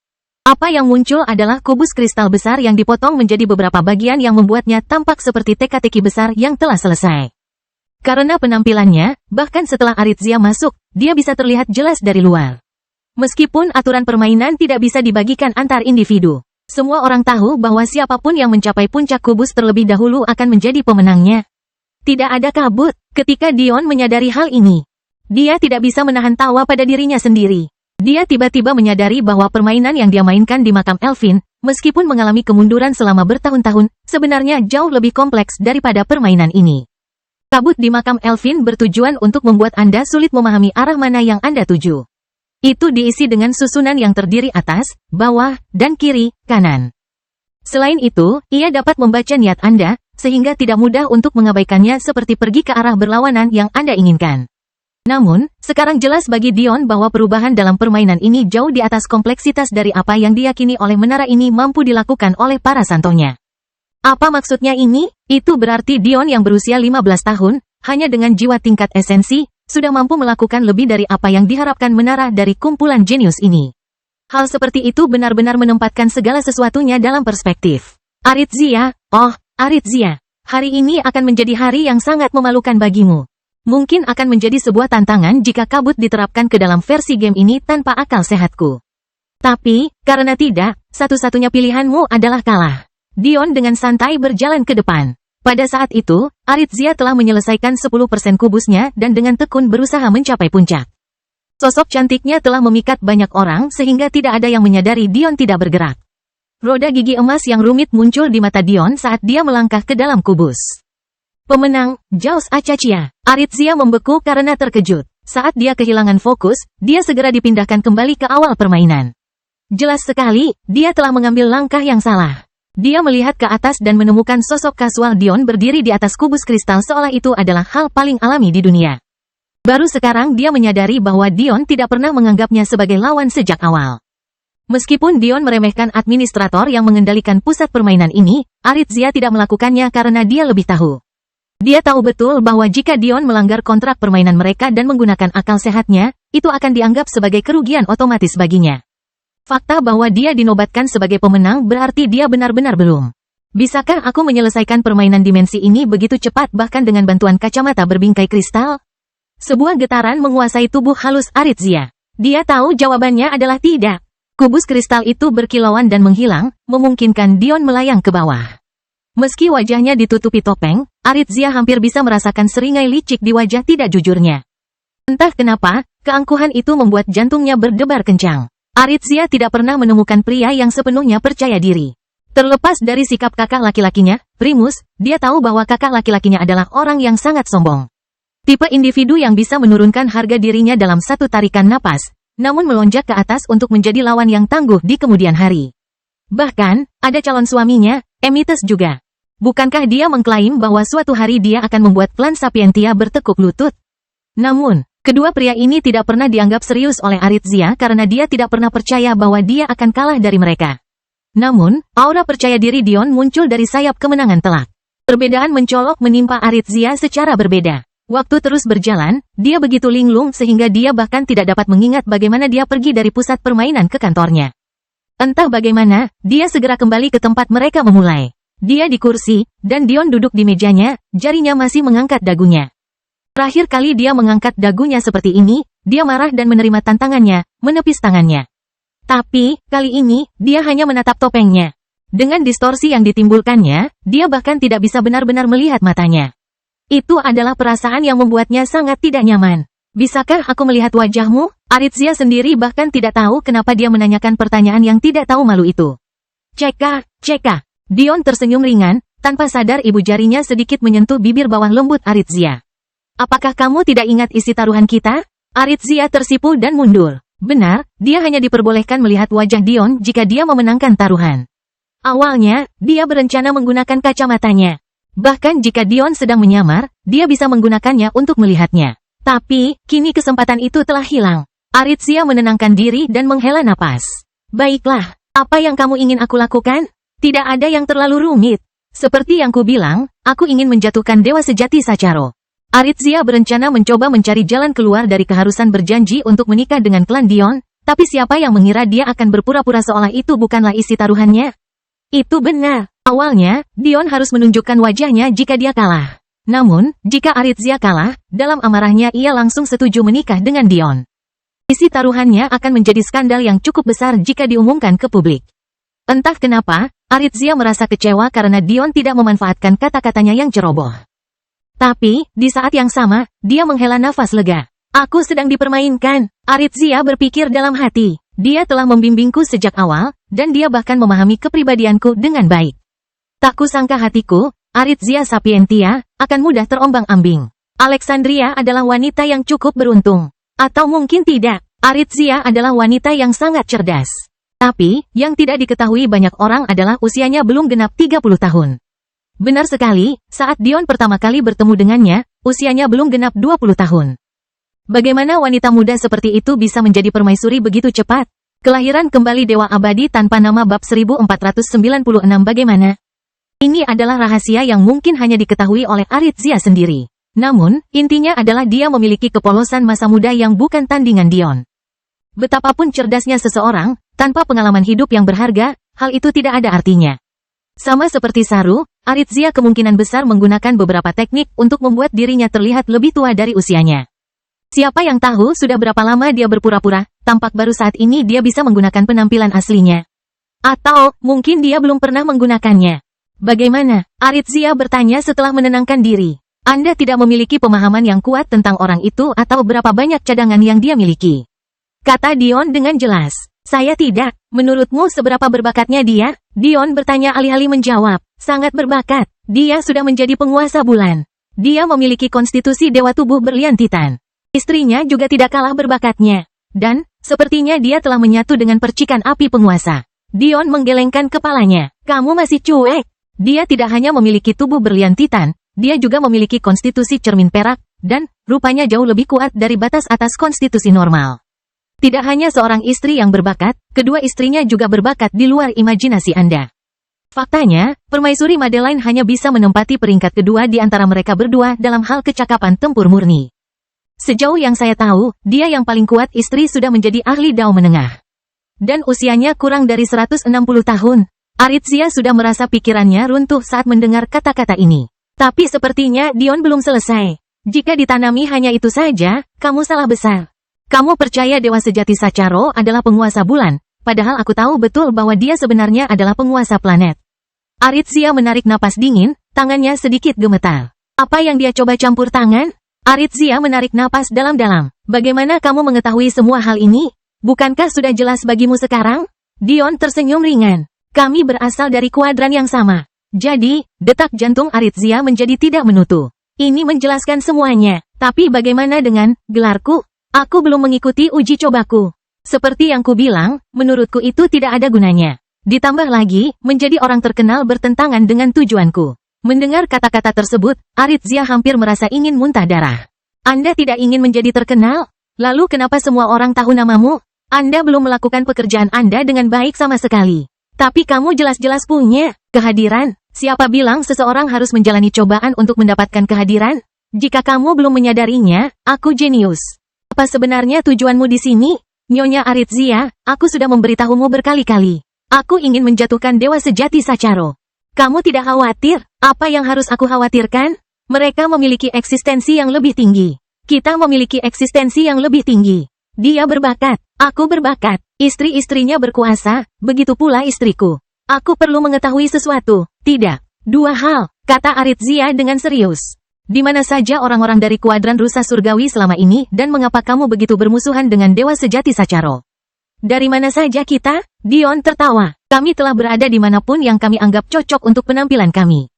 Apa yang muncul adalah kubus kristal besar yang dipotong menjadi beberapa bagian yang membuatnya tampak seperti teka-teki besar yang telah selesai. Karena penampilannya, bahkan setelah Aritsia masuk, dia bisa terlihat jelas dari luar. Meskipun aturan permainan tidak bisa dibagikan antar individu. Semua orang tahu bahwa siapapun yang mencapai puncak kubus terlebih dahulu akan menjadi pemenangnya. Tidak ada kabut, ketika Dion menyadari hal ini. Dia tidak bisa menahan tawa pada dirinya sendiri. Dia tiba-tiba menyadari bahwa permainan yang dia mainkan di makam Elfin, meskipun mengalami kemunduran selama bertahun-tahun, sebenarnya jauh lebih kompleks daripada permainan ini. Kabut di makam Elfin bertujuan untuk membuat Anda sulit memahami arah mana yang Anda tuju. Itu diisi dengan susunan yang terdiri atas, bawah, dan kiri, kanan. Selain itu, ia dapat membaca niat Anda, sehingga tidak mudah untuk mengabaikannya seperti pergi ke arah berlawanan yang Anda inginkan. Namun, sekarang jelas bagi Dion bahwa perubahan dalam permainan ini jauh di atas kompleksitas dari apa yang diyakini oleh menara ini mampu dilakukan oleh para santonya. Apa maksudnya ini? Itu berarti Dion yang berusia 15 tahun, hanya dengan jiwa tingkat esensi, sudah mampu melakukan lebih dari apa yang diharapkan menara dari kumpulan jenius ini. Hal seperti itu benar-benar menempatkan segala sesuatunya dalam perspektif. Aritsia, oh, Aritsia, hari ini akan menjadi hari yang sangat memalukan bagimu. Mungkin akan menjadi sebuah tantangan jika kabut diterapkan ke dalam versi game ini tanpa akal sehatku. Tapi, karena tidak, satu-satunya pilihanmu adalah kalah. Dion dengan santai berjalan ke depan. Pada saat itu, Aritsia telah menyelesaikan 10% kubusnya dan dengan tekun berusaha mencapai puncak. Sosok cantiknya telah memikat banyak orang sehingga tidak ada yang menyadari Dion tidak bergerak. Roda gigi emas yang rumit muncul di mata Dion saat dia melangkah ke dalam kubus. Pemenang, Jaus Acachia. Aritsia membeku karena terkejut. Saat dia kehilangan fokus, dia segera dipindahkan kembali ke awal permainan. Jelas sekali, dia telah mengambil langkah yang salah. Dia melihat ke atas dan menemukan sosok kasual Dion berdiri di atas kubus kristal seolah itu adalah hal paling alami di dunia. Baru sekarang dia menyadari bahwa Dion tidak pernah menganggapnya sebagai lawan sejak awal. Meskipun Dion meremehkan administrator yang mengendalikan pusat permainan ini, Aritsia tidak melakukannya karena dia lebih tahu. Dia tahu betul bahwa jika Dion melanggar kontrak permainan mereka dan menggunakan akal sehatnya, itu akan dianggap sebagai kerugian otomatis baginya. Fakta bahwa dia dinobatkan sebagai pemenang berarti dia benar-benar belum. Bisakah aku menyelesaikan permainan dimensi ini begitu cepat bahkan dengan bantuan kacamata berbingkai kristal? Sebuah getaran menguasai tubuh halus Aritsia. Dia tahu jawabannya adalah tidak. Kubus kristal itu berkilauan dan menghilang, memungkinkan Dion melayang ke bawah. Meski wajahnya ditutupi topeng, Aritsia hampir bisa merasakan seringai licik di wajah tidak jujurnya. Entah kenapa, keangkuhan itu membuat jantungnya berdebar kencang. Aritsia tidak pernah menemukan pria yang sepenuhnya percaya diri. Terlepas dari sikap kakak laki-lakinya, Primus, dia tahu bahwa kakak laki-lakinya adalah orang yang sangat sombong. Tipe individu yang bisa menurunkan harga dirinya dalam satu tarikan napas, namun melonjak ke atas untuk menjadi lawan yang tangguh di kemudian hari. Bahkan, ada calon suaminya, Emites juga. Bukankah dia mengklaim bahwa suatu hari dia akan membuat klan Sapientia bertekuk lutut? Namun, kedua pria ini tidak pernah dianggap serius oleh Aritsia karena dia tidak pernah percaya bahwa dia akan kalah dari mereka. Namun, aura percaya diri Dion muncul dari sayap kemenangan telak. Perbedaan mencolok menimpa Aritsia secara berbeda. Waktu terus berjalan, dia begitu linglung sehingga dia bahkan tidak dapat mengingat bagaimana dia pergi dari pusat permainan ke kantornya. Entah bagaimana, dia segera kembali ke tempat mereka memulai. Dia di kursi, dan Dion duduk di mejanya, jarinya masih mengangkat dagunya. Terakhir kali dia mengangkat dagunya seperti ini, dia marah dan menerima tantangannya, menepis tangannya. Tapi, kali ini, dia hanya menatap topengnya. Dengan distorsi yang ditimbulkannya, dia bahkan tidak bisa benar-benar melihat matanya. Itu adalah perasaan yang membuatnya sangat tidak nyaman. Bisakah aku melihat wajahmu? Arizia sendiri bahkan tidak tahu kenapa dia menanyakan pertanyaan yang tidak tahu malu itu. Ceka. Dion tersenyum ringan, tanpa sadar ibu jarinya sedikit menyentuh bibir bawah lembut Arizia. Apakah kamu tidak ingat isi taruhan kita? Arizia tersipu dan mundur. Benar, dia hanya diperbolehkan melihat wajah Dion jika dia memenangkan taruhan. Awalnya, dia berencana menggunakan kacamatanya. Bahkan jika Dion sedang menyamar, dia bisa menggunakannya untuk melihatnya. Tapi, kini kesempatan itu telah hilang. Arizia menenangkan diri dan menghela napas. Baiklah, apa yang kamu ingin aku lakukan? Tidak ada yang terlalu rumit. Seperti yang kubilang, aku ingin menjatuhkan dewa sejati Sacharo. Arizia berencana mencoba mencari jalan keluar dari keharusan berjanji untuk menikah dengan klan Dion, tapi siapa yang mengira dia akan berpura-pura seolah itu bukanlah isi taruhannya? Itu benar. Awalnya, Dion harus menunjukkan wajahnya jika dia kalah. Namun, jika Arizia kalah, dalam amarahnya ia langsung setuju menikah dengan Dion. Isi taruhannya akan menjadi skandal yang cukup besar jika diumumkan ke publik. Entah kenapa, Arizia merasa kecewa karena Dion tidak memanfaatkan kata-katanya yang ceroboh. Tapi, di saat yang sama, dia menghela nafas lega. Aku sedang dipermainkan. Arizia berpikir dalam hati. Dia telah membimbingku sejak awal, dan dia bahkan memahami kepribadianku dengan baik. Tak kusangka hatiku, Arizia Sapientia, akan mudah terombang-ambing. Alexandria adalah wanita yang cukup beruntung. Atau mungkin tidak, Arizia adalah wanita yang sangat cerdas. Tapi, yang tidak diketahui banyak orang adalah usianya belum genap 30 tahun. Benar sekali, saat Dion pertama kali bertemu dengannya, usianya belum genap 20 tahun. Bagaimana wanita muda seperti itu bisa menjadi permaisuri begitu cepat? Kelahiran kembali Dewa Abadi tanpa nama bab 1496 bagaimana? Ini adalah rahasia yang mungkin hanya diketahui oleh Arizia sendiri. Namun, intinya adalah dia memiliki kepolosan masa muda yang bukan tandingan Dion. Betapapun cerdasnya seseorang, tanpa pengalaman hidup yang berharga, hal itu tidak ada artinya. Sama seperti Saru, Arizia kemungkinan besar menggunakan beberapa teknik untuk membuat dirinya terlihat lebih tua dari usianya. Siapa yang tahu sudah berapa lama dia berpura-pura, tampak baru saat ini dia bisa menggunakan penampilan aslinya. Atau, mungkin dia belum pernah menggunakannya. Bagaimana? Arizia bertanya setelah menenangkan diri. Anda tidak memiliki pemahaman yang kuat tentang orang itu atau berapa banyak cadangan yang dia miliki. Kata Dion dengan jelas. Saya tidak. Menurutmu seberapa berbakatnya dia? Dion bertanya alih-alih menjawab. Sangat berbakat. Dia sudah menjadi penguasa bulan. Dia memiliki konstitusi dewa tubuh berlian Titan. Istrinya juga tidak kalah berbakatnya. Dan, sepertinya dia telah menyatu dengan percikan api penguasa. Dion menggelengkan kepalanya. Kamu masih cuek. Dia tidak hanya memiliki tubuh berlian Titan, dia juga memiliki konstitusi cermin perak, dan, rupanya jauh lebih kuat dari batas atas konstitusi normal. Tidak hanya seorang istri yang berbakat, kedua istrinya juga berbakat di luar imajinasi Anda. Faktanya, Permaisuri Madeline hanya bisa menempati peringkat kedua di antara mereka berdua dalam hal kecakapan tempur murni. Sejauh yang saya tahu, dia yang paling kuat istri sudah menjadi ahli dao menengah. Dan usianya kurang dari 160 tahun. Arizia sudah merasa pikirannya runtuh saat mendengar kata-kata ini. Tapi sepertinya Dion belum selesai. Jika ditanami hanya itu saja, kamu salah besar. Kamu percaya Dewa Sejati Sacharo adalah penguasa bulan, padahal aku tahu betul bahwa dia sebenarnya adalah penguasa planet. Arizia menarik napas dingin, tangannya sedikit gemetar. Apa yang dia coba campur tangan? Arizia menarik napas dalam-dalam. Bagaimana kamu mengetahui semua hal ini? Bukankah sudah jelas bagimu sekarang? Dion tersenyum ringan. Kami berasal dari kuadran yang sama. Jadi, detak jantung Arizia menjadi tidak menutu. Ini menjelaskan semuanya. Tapi bagaimana dengan gelarku? Aku belum mengikuti uji cobaku. Seperti yang kubilang, menurutku itu tidak ada gunanya. Ditambah lagi, menjadi orang terkenal bertentangan dengan tujuanku. Mendengar kata-kata tersebut, Arizia hampir merasa ingin muntah darah. Anda tidak ingin menjadi terkenal? Lalu kenapa semua orang tahu namamu? Anda belum melakukan pekerjaan Anda dengan baik sama sekali. Tapi kamu jelas-jelas punya kehadiran. Siapa bilang seseorang harus menjalani cobaan untuk mendapatkan kehadiran? Jika kamu belum menyadarinya, aku jenius. Apa sebenarnya tujuanmu di sini? Nyonya Arizia, aku sudah memberitahumu berkali-kali. Aku ingin menjatuhkan Dewa Sejati Sacharo. Kamu tidak khawatir? Apa yang harus aku khawatirkan? Mereka memiliki eksistensi yang lebih tinggi. Kita memiliki eksistensi yang lebih tinggi. Dia berbakat, aku berbakat. Istri-istrinya berkuasa, begitu pula istriku. Aku perlu mengetahui sesuatu. Tidak. Dua hal, kata Aritzia dengan serius. Di mana saja orang-orang dari kuadran rusa surgawi selama ini dan mengapa kamu begitu bermusuhan dengan dewa sejati Sacharo? Dari mana saja kita? Dion tertawa. Kami telah berada di manapun yang kami anggap cocok untuk penampilan kami.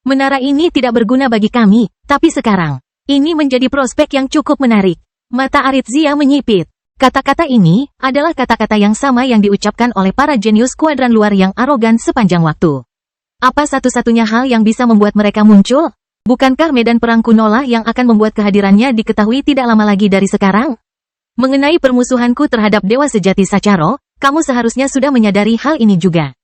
Menara ini tidak berguna bagi kami, tapi sekarang, ini menjadi prospek yang cukup menarik. Mata Aritzia menyipit. Kata-kata ini adalah kata-kata yang sama yang diucapkan oleh para jenius kuadran luar yang arogan sepanjang waktu. Apa satu-satunya hal yang bisa membuat mereka muncul? Bukankah medan perang kunolah yang akan membuat kehadirannya diketahui tidak lama lagi dari sekarang? Mengenai permusuhanku terhadap dewa sejati Sacharo, kamu seharusnya sudah menyadari hal ini juga.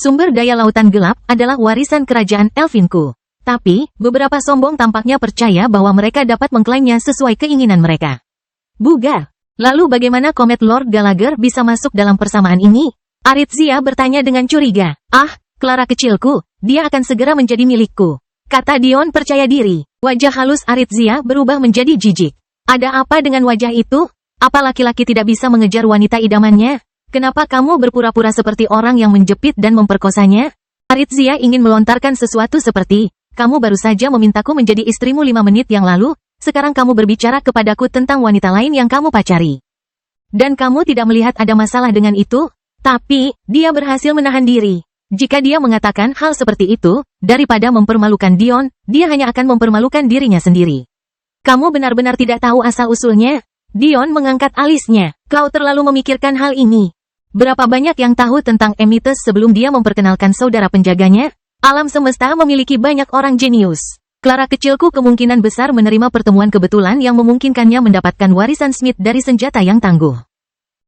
Sumber daya lautan gelap adalah warisan kerajaan Elfinku. Tapi, beberapa sombong tampaknya percaya bahwa mereka dapat mengklaimnya sesuai keinginan mereka. Bugar. Lalu bagaimana komet Lord Gallagher bisa masuk dalam persamaan ini? Aritzia bertanya dengan curiga. Clara kecilku, dia akan segera menjadi milikku. Kata Dion percaya diri. Wajah halus Aritzia berubah menjadi jijik. Ada apa dengan wajah itu? Apa laki-laki tidak bisa mengejar wanita idamannya? Kenapa kamu berpura-pura seperti orang yang menjepit dan memperkosanya? Aritzia ingin melontarkan sesuatu seperti, kamu baru saja memintaku menjadi istrimu 5 menit yang lalu, sekarang kamu berbicara kepadaku tentang wanita lain yang kamu pacari. Dan kamu tidak melihat ada masalah dengan itu? Tapi, dia berhasil menahan diri. Jika dia mengatakan hal seperti itu, daripada mempermalukan Dion, dia hanya akan mempermalukan dirinya sendiri. Kamu benar-benar tidak tahu asal-usulnya? Dion mengangkat alisnya. Kau terlalu memikirkan hal ini. Berapa banyak yang tahu tentang Emites sebelum dia memperkenalkan saudara penjaganya? Alam semesta memiliki banyak orang jenius. Clara kecilku kemungkinan besar menerima pertemuan kebetulan yang memungkinkannya mendapatkan warisan Smith dari senjata yang tangguh.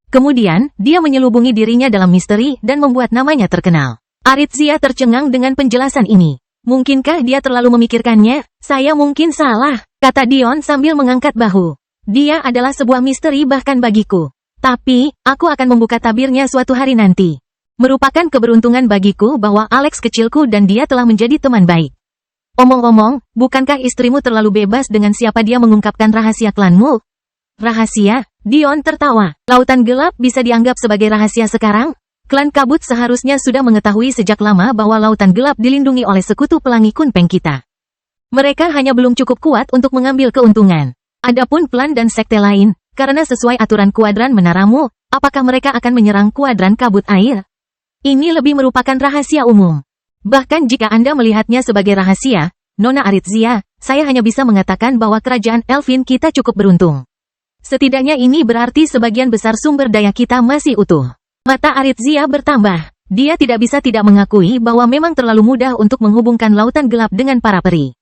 Kemudian, dia menyelubungi dirinya dalam misteri dan membuat namanya terkenal. Aritzia tercengang dengan penjelasan ini. Mungkinkah dia terlalu memikirkannya? Saya mungkin salah, kata Dion sambil mengangkat bahu. Dia adalah sebuah misteri bahkan bagiku. Tapi, aku akan membuka tabirnya suatu hari nanti. Merupakan keberuntungan bagiku bahwa Alex kecilku dan dia telah menjadi teman baik. Omong-omong, bukankah istrimu terlalu bebas dengan siapa dia mengungkapkan rahasia klanmu? Rahasia? Dion tertawa. Lautan gelap bisa dianggap sebagai rahasia sekarang? Klan kabut seharusnya sudah mengetahui sejak lama bahwa lautan gelap dilindungi oleh sekutu pelangi Kunpeng kita. Mereka hanya belum cukup kuat untuk mengambil keuntungan. Adapun klan dan sekte lain, karena sesuai aturan kuadran menaramu, apakah mereka akan menyerang kuadran kabut air? Ini lebih merupakan rahasia umum. Bahkan jika Anda melihatnya sebagai rahasia, Nona Aritzia, saya hanya bisa mengatakan bahwa kerajaan Elfin kita cukup beruntung. Setidaknya ini berarti sebagian besar sumber daya kita masih utuh. Mata Aritzia bertambah. Dia tidak bisa tidak mengakui bahwa memang terlalu mudah untuk menghubungkan lautan gelap dengan para peri.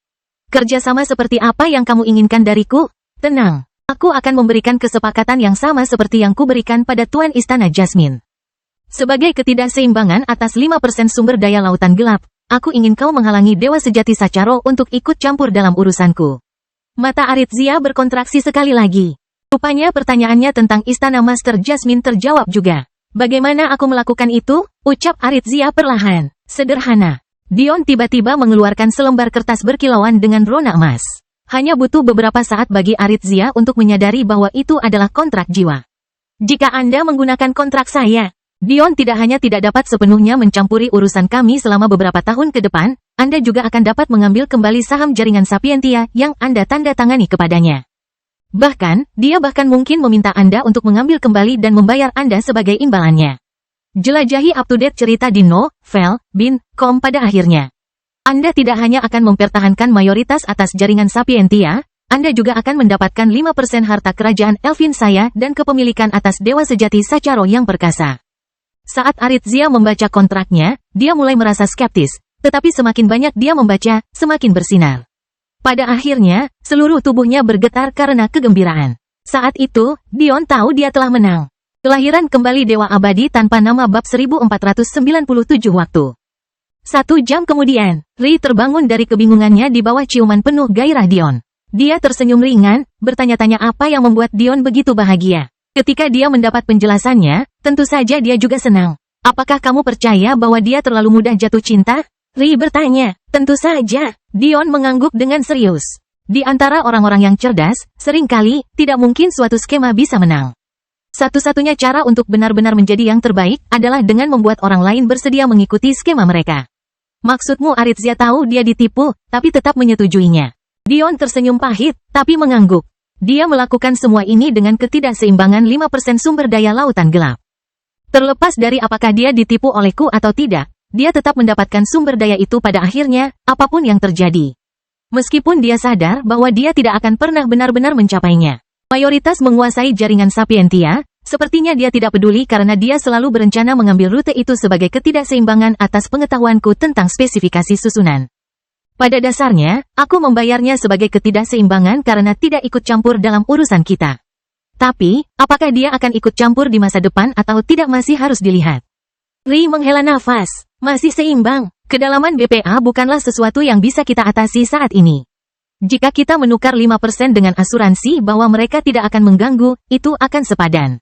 Kerjasama seperti apa yang kamu inginkan dariku? Tenang, aku akan memberikan kesepakatan yang sama seperti yang kuberikan pada Tuan Istana Jasmine. Sebagai ketidakseimbangan atas 5% sumber daya lautan gelap, aku ingin kau menghalangi dewa sejati Sacharo untuk ikut campur dalam urusanku. Mata Aritzia berkontraksi sekali lagi. Rupanya pertanyaannya tentang Istana Master Jasmine terjawab juga. Bagaimana aku melakukan itu? Ucap Aritzia perlahan. Sederhana. Dion tiba-tiba mengeluarkan selembar kertas berkilauan dengan rona emas. Hanya butuh beberapa saat bagi Aritzia untuk menyadari bahwa itu adalah kontrak jiwa. Jika Anda menggunakan kontrak saya, Dion tidak hanya tidak dapat sepenuhnya mencampuri urusan kami selama beberapa tahun ke depan, Anda juga akan dapat mengambil kembali saham jaringan Sapientia yang Anda tanda tangani kepadanya. Bahkan, dia bahkan mungkin meminta Anda untuk mengambil kembali dan membayar Anda sebagai imbalannya. Jelajahi up-to-date cerita di novel.com pada akhirnya. Anda tidak hanya akan mempertahankan mayoritas atas jaringan Sapientia, Anda juga akan mendapatkan 5% harta kerajaan Elfin saya dan kepemilikan atas dewa sejati Sacharo yang perkasa. Saat Aritzia membaca kontraknya, dia mulai merasa skeptis, tetapi semakin banyak dia membaca, semakin bersinar. Pada akhirnya, seluruh tubuhnya bergetar karena kegembiraan. Saat itu, Dion tahu dia telah menang. Kelahiran kembali Dewa Abadi tanpa nama bab 1497 waktu. 1 jam kemudian, Ri terbangun dari kebingungannya di bawah ciuman penuh gairah Dion. Dia tersenyum ringan, bertanya-tanya apa yang membuat Dion begitu bahagia. Ketika dia mendapat penjelasannya, tentu saja dia juga senang. Apakah kamu percaya bahwa dia terlalu mudah jatuh cinta? Ri bertanya. Tentu saja, Dion mengangguk dengan serius. Di antara orang-orang yang cerdas, seringkali, tidak mungkin suatu skema bisa menang. Satu-satunya cara untuk benar-benar menjadi yang terbaik adalah dengan membuat orang lain bersedia mengikuti skema mereka. Maksudmu Aritzia tahu dia ditipu, tapi tetap menyetujuinya. Dion tersenyum pahit, tapi mengangguk. Dia melakukan semua ini dengan ketidakseimbangan 5% sumber daya lautan gelap. Terlepas dari apakah dia ditipu olehku atau tidak, dia tetap mendapatkan sumber daya itu pada akhirnya, apapun yang terjadi. Meskipun dia sadar bahwa dia tidak akan pernah benar-benar mencapainya. Mayoritas menguasai jaringan Sapientia, sepertinya dia tidak peduli karena dia selalu berencana mengambil rute itu sebagai ketidakseimbangan atas pengetahuanku tentang spesifikasi susunan. Pada dasarnya, aku membayarnya sebagai ketidakseimbangan karena tidak ikut campur dalam urusan kita. Tapi, apakah dia akan ikut campur di masa depan atau tidak masih harus dilihat. Ri menghela nafas. Masih seimbang, kedalaman BPA bukanlah sesuatu yang bisa kita atasi saat ini. Jika kita menukar 5% dengan asuransi bahwa mereka tidak akan mengganggu, itu akan sepadan.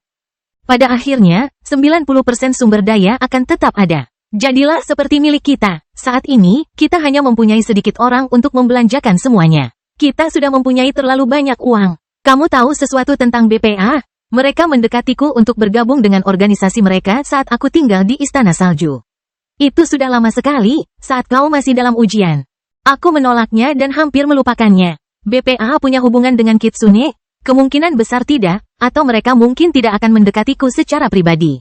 Pada akhirnya, 90% sumber daya akan tetap ada. Jadilah seperti milik kita. Saat ini, kita hanya mempunyai sedikit orang untuk membelanjakan semuanya. Kita sudah mempunyai terlalu banyak uang. Kamu tahu sesuatu tentang BPA? Mereka mendekatiku untuk bergabung dengan organisasi mereka saat aku tinggal di Istana Salju. Itu sudah lama sekali, saat kau masih dalam ujian. Aku menolaknya dan hampir melupakannya. BPA punya hubungan dengan Kitsune? Kemungkinan besar tidak, atau mereka mungkin tidak akan mendekatiku secara pribadi.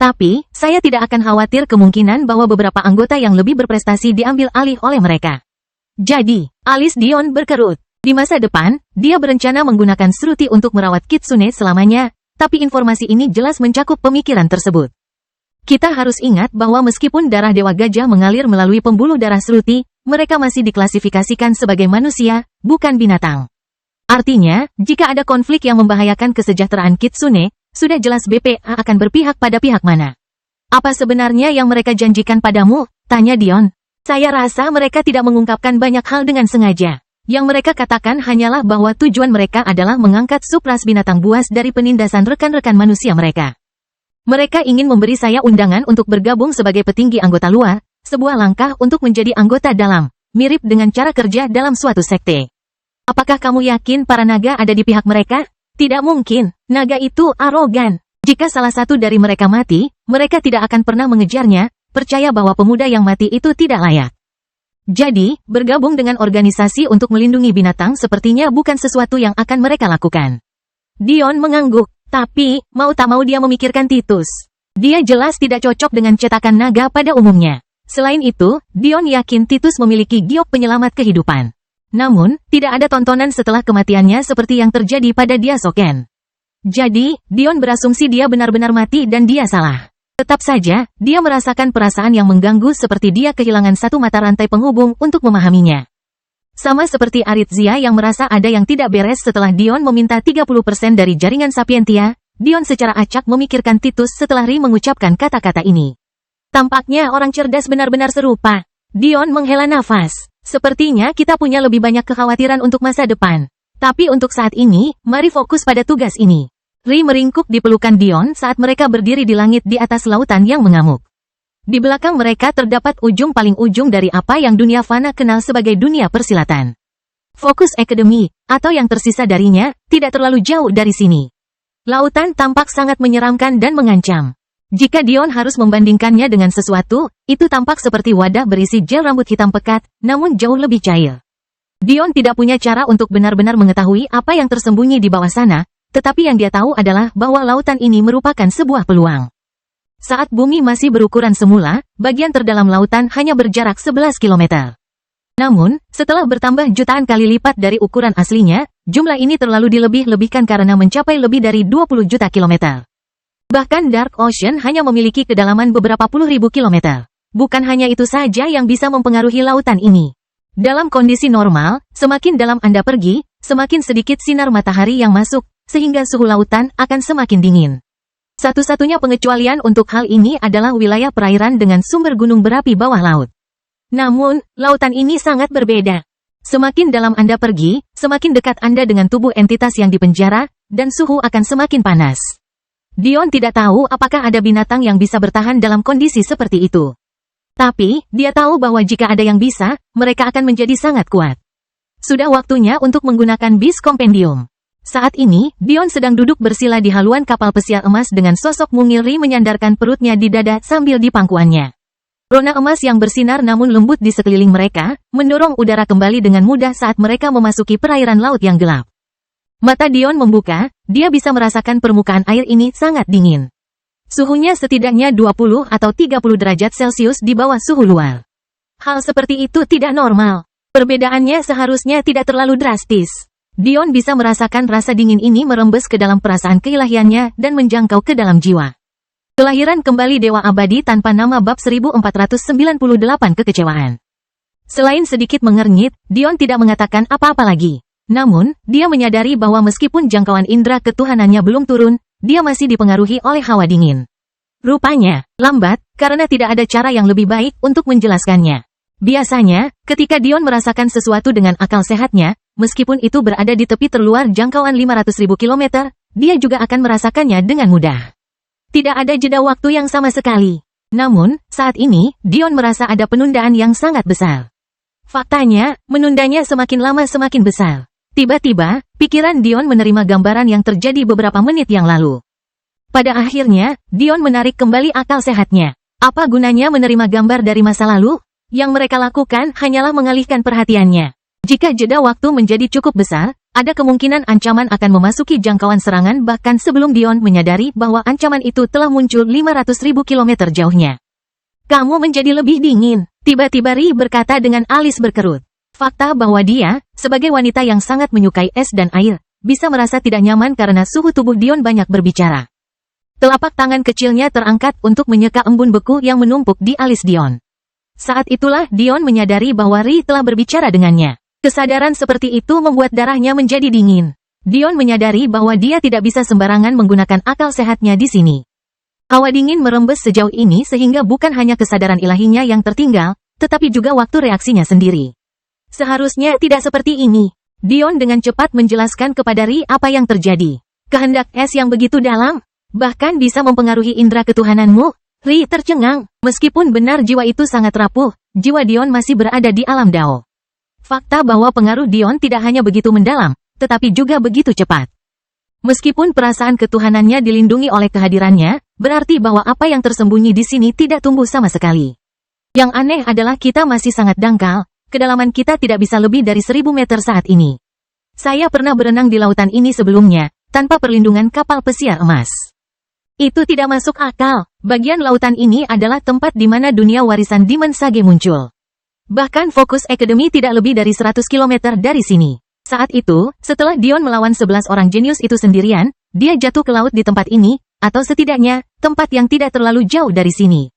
Tapi, saya tidak akan khawatir kemungkinan bahwa beberapa anggota yang lebih berprestasi diambil alih oleh mereka. Jadi, alis Dion berkerut. Di masa depan, dia berencana menggunakan Shruti untuk merawat Kitsune selamanya, tapi informasi ini jelas mencakup pemikiran tersebut. Kita harus ingat bahwa meskipun darah Dewa Gajah mengalir melalui pembuluh darah Shruti, mereka masih diklasifikasikan sebagai manusia, bukan binatang. Artinya, jika ada konflik yang membahayakan kesejahteraan Kitsune, sudah jelas BPA akan berpihak pada pihak mana. Apa sebenarnya yang mereka janjikan padamu? Tanya Dion. Saya rasa mereka tidak mengungkapkan banyak hal dengan sengaja. Yang mereka katakan hanyalah bahwa tujuan mereka adalah mengangkat subras binatang buas dari penindasan rekan-rekan manusia mereka. Mereka ingin memberi saya undangan untuk bergabung sebagai petinggi anggota luar, sebuah langkah untuk menjadi anggota dalam, mirip dengan cara kerja dalam suatu sekte. Apakah kamu yakin para naga ada di pihak mereka? Tidak mungkin, naga itu arogan. Jika salah satu dari mereka mati, mereka tidak akan pernah mengejarnya, percaya bahwa pemuda yang mati itu tidak layak. Jadi, bergabung dengan organisasi untuk melindungi binatang sepertinya bukan sesuatu yang akan mereka lakukan. Dion mengangguk. Tapi, mau tak mau dia memikirkan Titus. Dia jelas tidak cocok dengan cetakan naga pada umumnya. Selain itu, Dion yakin Titus memiliki giok penyelamat kehidupan. Namun, tidak ada tontonan setelah kematiannya seperti yang terjadi pada dia Soken. Jadi, Dion berasumsi dia benar-benar mati dan dia salah. Tetap saja, dia merasakan perasaan yang mengganggu seperti dia kehilangan satu mata rantai penghubung untuk memahaminya. Sama seperti Aritzia yang merasa ada yang tidak beres setelah Dion meminta 30% dari jaringan Sapientia, Dion secara acak memikirkan Titus setelah Ri mengucapkan kata-kata ini. Tampaknya orang cerdas benar-benar serupa. Dion menghela nafas. Sepertinya kita punya lebih banyak kekhawatiran untuk masa depan. Tapi untuk saat ini, mari fokus pada tugas ini. Ri meringkuk di pelukan Dion saat mereka berdiri di langit di atas lautan yang mengamuk. Di belakang mereka terdapat ujung paling ujung dari apa yang dunia fana kenal sebagai dunia persilatan. Focus Academy, atau yang tersisa darinya, tidak terlalu jauh dari sini. Lautan tampak sangat menyeramkan dan mengancam. Jika Dion harus membandingkannya dengan sesuatu, itu tampak seperti wadah berisi gel rambut hitam pekat, namun jauh lebih cair. Dion tidak punya cara untuk benar-benar mengetahui apa yang tersembunyi di bawah sana, tetapi yang dia tahu adalah bahwa lautan ini merupakan sebuah peluang. Saat bumi masih berukuran semula, bagian terdalam lautan hanya berjarak 11 km. Namun, setelah bertambah jutaan kali lipat dari ukuran aslinya, jumlah ini terlalu dilebih-lebihkan karena mencapai lebih dari 20 juta kilometer. Bahkan Dark Ocean hanya memiliki kedalaman beberapa puluh ribu kilometer. Bukan hanya itu saja yang bisa mempengaruhi lautan ini. Dalam kondisi normal, semakin dalam Anda pergi, semakin sedikit sinar matahari yang masuk, sehingga suhu lautan akan semakin dingin. Satu-satunya pengecualian untuk hal ini adalah wilayah perairan dengan sumber gunung berapi bawah laut. Namun, lautan ini sangat berbeda. Semakin dalam Anda pergi, semakin dekat Anda dengan tubuh entitas yang dipenjara, dan suhu akan semakin panas. Dion tidak tahu apakah ada binatang yang bisa bertahan dalam kondisi seperti itu. Tapi, dia tahu bahwa jika ada yang bisa, mereka akan menjadi sangat kuat. Sudah waktunya untuk menggunakan Beast Compendium. Saat ini, Dion sedang duduk bersila di haluan kapal pesiar emas dengan sosok mungil Ri menyandarkan perutnya di dada sambil di pangkuannya. Rona emas yang bersinar namun lembut di sekeliling mereka, mendorong udara kembali dengan mudah saat mereka memasuki perairan laut yang gelap. Mata Dion membuka, dia bisa merasakan permukaan air ini sangat dingin. Suhunya setidaknya 20 atau 30 derajat Celcius di bawah suhu luar. Hal seperti itu tidak normal. Perbedaannya seharusnya tidak terlalu drastis. Dion bisa merasakan rasa dingin ini merembes ke dalam perasaan keilahiannya dan menjangkau ke dalam jiwa. Kelahiran kembali Dewa Abadi tanpa nama bab 1498 kekecewaan. Selain sedikit mengernyit, Dion tidak mengatakan apa-apa lagi. Namun, dia menyadari bahwa meskipun jangkauan indera ketuhanannya belum turun, dia masih dipengaruhi oleh hawa dingin. Rupanya, lambat, karena tidak ada cara yang lebih baik untuk menjelaskannya. Biasanya, ketika Dion merasakan sesuatu dengan akal sehatnya, meskipun itu berada di tepi terluar jangkauan 500.000 km, dia juga akan merasakannya dengan mudah. Tidak ada jeda waktu yang sama sekali. Namun, saat ini, Dion merasa ada penundaan yang sangat besar. Faktanya, menundanya semakin lama semakin besar. Tiba-tiba, pikiran Dion menerima gambaran yang terjadi beberapa menit yang lalu. Pada akhirnya, Dion menarik kembali akal sehatnya. Apa gunanya menerima gambar dari masa lalu? Yang mereka lakukan hanyalah mengalihkan perhatiannya. Jika jeda waktu menjadi cukup besar, ada kemungkinan ancaman akan memasuki jangkauan serangan bahkan sebelum Dion menyadari bahwa ancaman itu telah muncul 500.000 km jauhnya. Kamu menjadi lebih dingin, tiba-tiba Ri berkata dengan alis berkerut. Fakta bahwa dia, sebagai wanita yang sangat menyukai es dan air, bisa merasa tidak nyaman karena suhu tubuh Dion banyak berbicara. Telapak tangan kecilnya terangkat untuk menyeka embun beku yang menumpuk di alis Dion. Saat itulah Dion menyadari bahwa Ri telah berbicara dengannya. Kesadaran seperti itu membuat darahnya menjadi dingin. Dion menyadari bahwa dia tidak bisa sembarangan menggunakan akal sehatnya di sini. Hawa dingin merembes sejauh ini sehingga bukan hanya kesadaran ilahinya yang tertinggal, tetapi juga waktu reaksinya sendiri. Seharusnya tidak seperti ini. Dion dengan cepat menjelaskan kepada Ri apa yang terjadi. Kehendak es yang begitu dalam, bahkan bisa mempengaruhi indera ketuhananmu. Ri tercengang. Meskipun benar jiwa itu sangat rapuh, jiwa Dion masih berada di alam Dao. Fakta bahwa pengaruh Dion tidak hanya begitu mendalam, tetapi juga begitu cepat. Meskipun perasaan ketuhanannya dilindungi oleh kehadirannya, berarti bahwa apa yang tersembunyi di sini tidak tumbuh sama sekali. Yang aneh adalah kita masih sangat dangkal. Kedalaman kita tidak bisa lebih dari 1000 meter saat ini. Saya pernah berenang di lautan ini sebelumnya, tanpa perlindungan kapal pesiar emas. Itu tidak masuk akal. Bagian lautan ini adalah tempat di mana dunia warisan Demon Sage muncul. Bahkan Focus Academy tidak lebih dari 100 km dari sini. Saat itu, setelah Dion melawan 11 orang jenius itu sendirian, dia jatuh ke laut di tempat ini, atau setidaknya, tempat yang tidak terlalu jauh dari sini.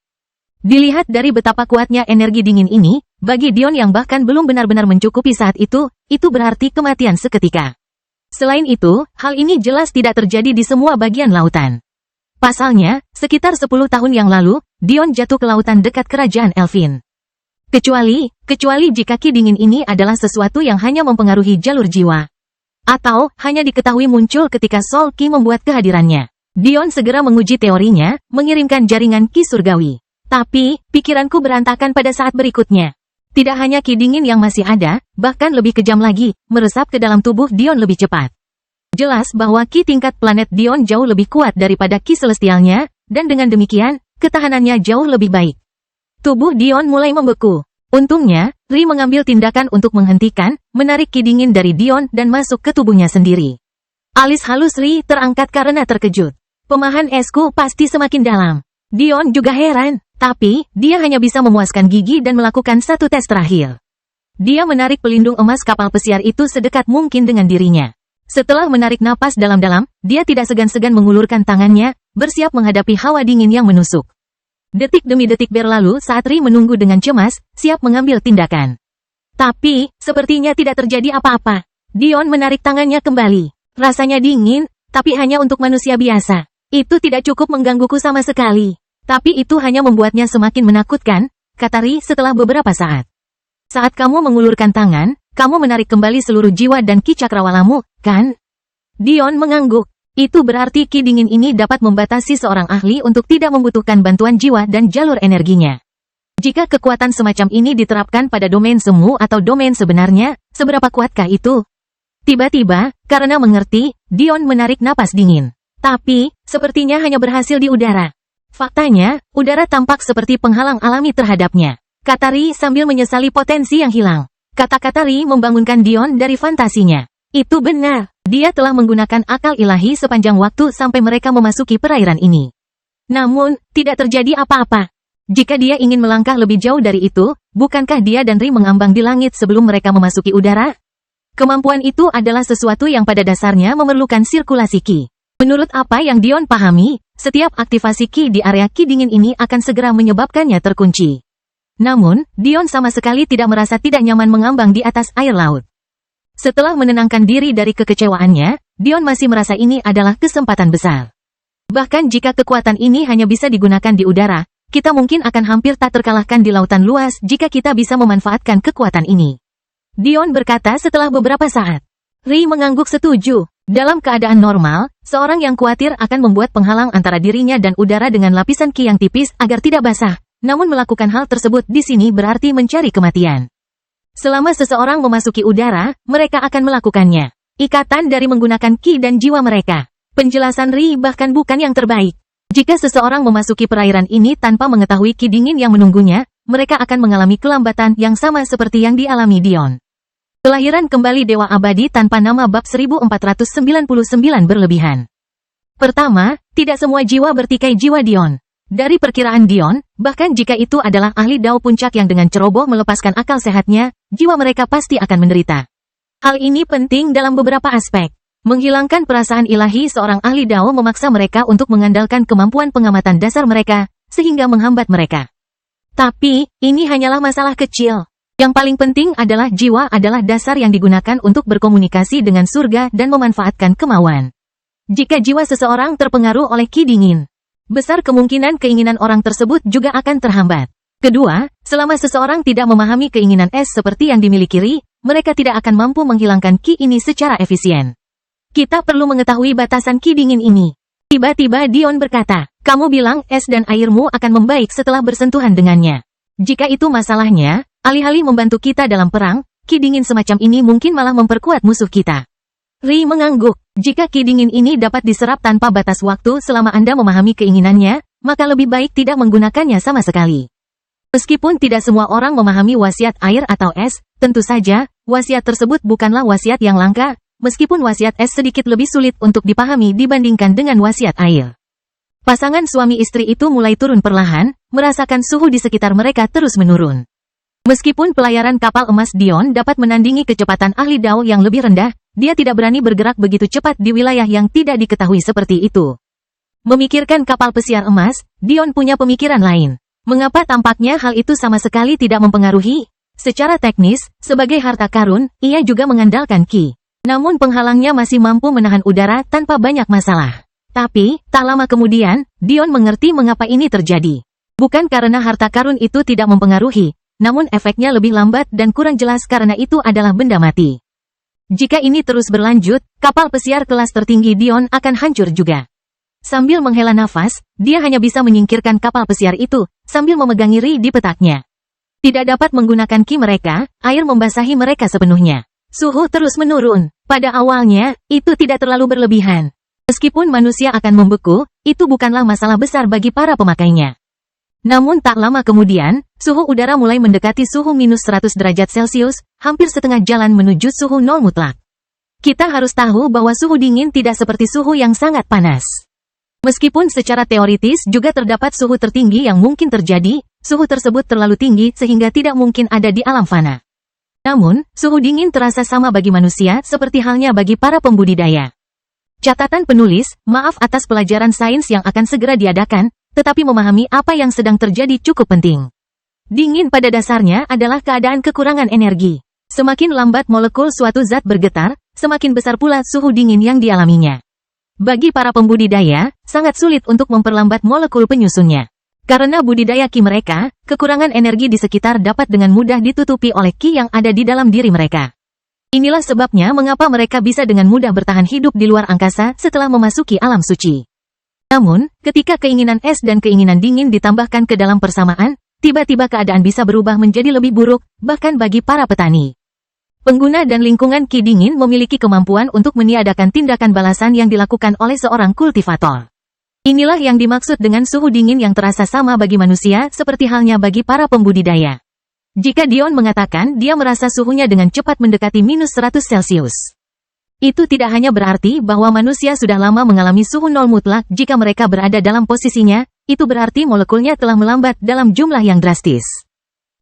Dilihat dari betapa kuatnya energi dingin ini, bagi Dion yang bahkan belum benar-benar mencukupi saat itu berarti kematian seketika. Selain itu, hal ini jelas tidak terjadi di semua bagian lautan. Pasalnya, sekitar 10 tahun yang lalu, Dion jatuh ke lautan dekat kerajaan Elfin. Kecuali jika ki dingin ini adalah sesuatu yang hanya mempengaruhi jalur jiwa. Atau, hanya diketahui muncul ketika Soul Ki membuat kehadirannya. Dion segera menguji teorinya, mengirimkan jaringan ki surgawi. Tapi, pikiranku berantakan pada saat berikutnya. Tidak hanya ki dingin yang masih ada, bahkan lebih kejam lagi, meresap ke dalam tubuh Dion lebih cepat. Jelas bahwa ki tingkat planet Dion jauh lebih kuat daripada ki celestialnya, dan dengan demikian, ketahanannya jauh lebih baik. Tubuh Dion mulai membeku. Untungnya, Ri mengambil tindakan untuk menghentikan, menarik ki dingin dari Dion dan masuk ke tubuhnya sendiri. Alis halus Ri terangkat karena terkejut. Pemahan esku pasti semakin dalam. Dion juga heran. Tapi, dia hanya bisa memuaskan gigi dan melakukan satu tes terakhir. Dia menarik pelindung emas kapal pesiar itu sedekat mungkin dengan dirinya. Setelah menarik napas dalam-dalam, dia tidak segan-segan mengulurkan tangannya, bersiap menghadapi hawa dingin yang menusuk. Detik demi detik berlalu saat Ri menunggu dengan cemas, siap mengambil tindakan. Tapi, sepertinya tidak terjadi apa-apa. Dion menarik tangannya kembali. Rasanya dingin, tapi hanya untuk manusia biasa. Itu tidak cukup menggangguku sama sekali. Tapi itu hanya membuatnya semakin menakutkan, kata Ri setelah beberapa saat. Saat kamu mengulurkan tangan, kamu menarik kembali seluruh jiwa dan ki cakrawalamu, kan? Dion mengangguk. Itu berarti ki dingin ini dapat membatasi seorang ahli untuk tidak membutuhkan bantuan jiwa dan jalur energinya. Jika kekuatan semacam ini diterapkan pada domain semu atau domain sebenarnya, seberapa kuatkah itu? Tiba-tiba, karena mengerti, Dion menarik napas dingin. Tapi, sepertinya hanya berhasil di udara. Faktanya, udara tampak seperti penghalang alami terhadapnya. Kata Ri sambil menyesali potensi yang hilang. Kata-kata Ri membangunkan Dion dari fantasinya. Itu benar, dia telah menggunakan akal ilahi sepanjang waktu sampai mereka memasuki perairan ini. Namun, tidak terjadi apa-apa. Jika dia ingin melangkah lebih jauh dari itu, bukankah dia dan Ri mengambang di langit sebelum mereka memasuki udara? Kemampuan itu adalah sesuatu yang pada dasarnya memerlukan sirkulasi Qi. Menurut apa yang Dion pahami, setiap aktivasi Qi di area Qi dingin ini akan segera menyebabkannya terkunci. Namun, Dion sama sekali tidak merasa tidak nyaman mengambang di atas air laut. Setelah menenangkan diri dari kekecewaannya, Dion masih merasa ini adalah kesempatan besar. Bahkan jika kekuatan ini hanya bisa digunakan di udara, kita mungkin akan hampir tak terkalahkan di lautan luas jika kita bisa memanfaatkan kekuatan ini. Dion berkata setelah beberapa saat. Ri mengangguk setuju. Dalam keadaan normal, seorang yang khawatir akan membuat penghalang antara dirinya dan udara dengan lapisan Qi yang tipis agar tidak basah. Namun melakukan hal tersebut di sini berarti mencari kematian. Selama seseorang memasuki udara, mereka akan melakukannya. Ikatan dari menggunakan Qi dan jiwa mereka. Penjelasan Ri bahkan bukan yang terbaik. Jika seseorang memasuki perairan ini tanpa mengetahui Qi dingin yang menunggunya, mereka akan mengalami kelambatan yang sama seperti yang dialami Dion. Kelahiran kembali Dewa Abadi tanpa nama bab 1499 berlebihan. Pertama, tidak semua jiwa bertikai jiwa Dion. Dari perkiraan Dion, bahkan jika itu adalah ahli Dao puncak yang dengan ceroboh melepaskan akal sehatnya, jiwa mereka pasti akan menderita. Hal ini penting dalam beberapa aspek. Menghilangkan perasaan ilahi seorang ahli Dao memaksa mereka untuk mengandalkan kemampuan pengamatan dasar mereka, sehingga menghambat mereka. Tapi, ini hanyalah masalah kecil. Yang paling penting adalah jiwa adalah dasar yang digunakan untuk berkomunikasi dengan surga dan memanfaatkan kemauan. Jika jiwa seseorang terpengaruh oleh Qi dingin, besar kemungkinan keinginan orang tersebut juga akan terhambat. Kedua, selama seseorang tidak memahami keinginan es seperti yang dimiliki Ri, mereka tidak akan mampu menghilangkan Qi ini secara efisien. Kita perlu mengetahui batasan Qi dingin ini. Tiba-tiba Dion berkata, kamu bilang es dan airmu akan membaik setelah bersentuhan dengannya. Jika itu masalahnya, alih-alih membantu kita dalam perang, Qi dingin semacam ini mungkin malah memperkuat musuh kita. Ri mengangguk. Jika Qi dingin ini dapat diserap tanpa batas waktu selama Anda memahami keinginannya, maka lebih baik tidak menggunakannya sama sekali. Meskipun tidak semua orang memahami wasiat air atau es, tentu saja, wasiat tersebut bukanlah wasiat yang langka, meskipun wasiat es sedikit lebih sulit untuk dipahami dibandingkan dengan wasiat air. Pasangan suami istri itu mulai turun perlahan, merasakan suhu di sekitar mereka terus menurun. Meskipun pelayaran kapal emas Dion dapat menandingi kecepatan ahli Dao yang lebih rendah, dia tidak berani bergerak begitu cepat di wilayah yang tidak diketahui seperti itu. Memikirkan kapal pesiar emas, Dion punya pemikiran lain. Mengapa tampaknya hal itu sama sekali tidak mempengaruhi? Secara teknis, sebagai harta karun, ia juga mengandalkan Qi. Namun penghalangnya masih mampu menahan udara tanpa banyak masalah. Tapi, tak lama kemudian, Dion mengerti mengapa ini terjadi. Bukan karena harta karun itu tidak mempengaruhi, namun efeknya lebih lambat dan kurang jelas karena itu adalah benda mati. Jika ini terus berlanjut, kapal pesiar kelas tertinggi Dion akan hancur juga. Sambil menghela nafas, dia hanya bisa menyingkirkan kapal pesiar itu, sambil memegangi Ri di petaknya. Tidak dapat menggunakan Qi mereka, air membasahi mereka sepenuhnya. Suhu terus menurun. Pada awalnya, itu tidak terlalu berlebihan. Meskipun manusia akan membeku, itu bukanlah masalah besar bagi para pemakainya. Namun tak lama kemudian, suhu udara mulai mendekati suhu minus 100 derajat Celcius, hampir setengah jalan menuju suhu nol mutlak. Kita harus tahu bahwa suhu dingin tidak seperti suhu yang sangat panas. Meskipun secara teoritis juga terdapat suhu tertinggi yang mungkin terjadi, suhu tersebut terlalu tinggi sehingga tidak mungkin ada di alam fana. Namun, suhu dingin terasa sama bagi manusia seperti halnya bagi para pembudidaya. Catatan penulis, maaf atas pelajaran sains yang akan segera diadakan, tetapi memahami apa yang sedang terjadi cukup penting. Dingin pada dasarnya adalah keadaan kekurangan energi. Semakin lambat molekul suatu zat bergetar, semakin besar pula suhu dingin yang dialaminya. Bagi para pembudidaya, sangat sulit untuk memperlambat molekul penyusunnya. Karena budidaya Qi mereka, kekurangan energi di sekitar dapat dengan mudah ditutupi oleh Qi yang ada di dalam diri mereka. Inilah sebabnya mengapa mereka bisa dengan mudah bertahan hidup di luar angkasa setelah memasuki alam suci. Namun, ketika keinginan es dan keinginan dingin ditambahkan ke dalam persamaan, tiba-tiba keadaan bisa berubah menjadi lebih buruk, bahkan bagi para petani. Pengguna dan lingkungan Ki Dingin memiliki kemampuan untuk meniadakan tindakan balasan yang dilakukan oleh seorang kultivator. Inilah yang dimaksud dengan suhu dingin yang terasa sama bagi manusia seperti halnya bagi para pembudidaya. Jika Dion mengatakan dia merasa suhunya dengan cepat mendekati minus 100 Celcius. Itu tidak hanya berarti bahwa manusia sudah lama mengalami suhu nol mutlak jika mereka berada dalam posisinya, itu berarti molekulnya telah melambat dalam jumlah yang drastis.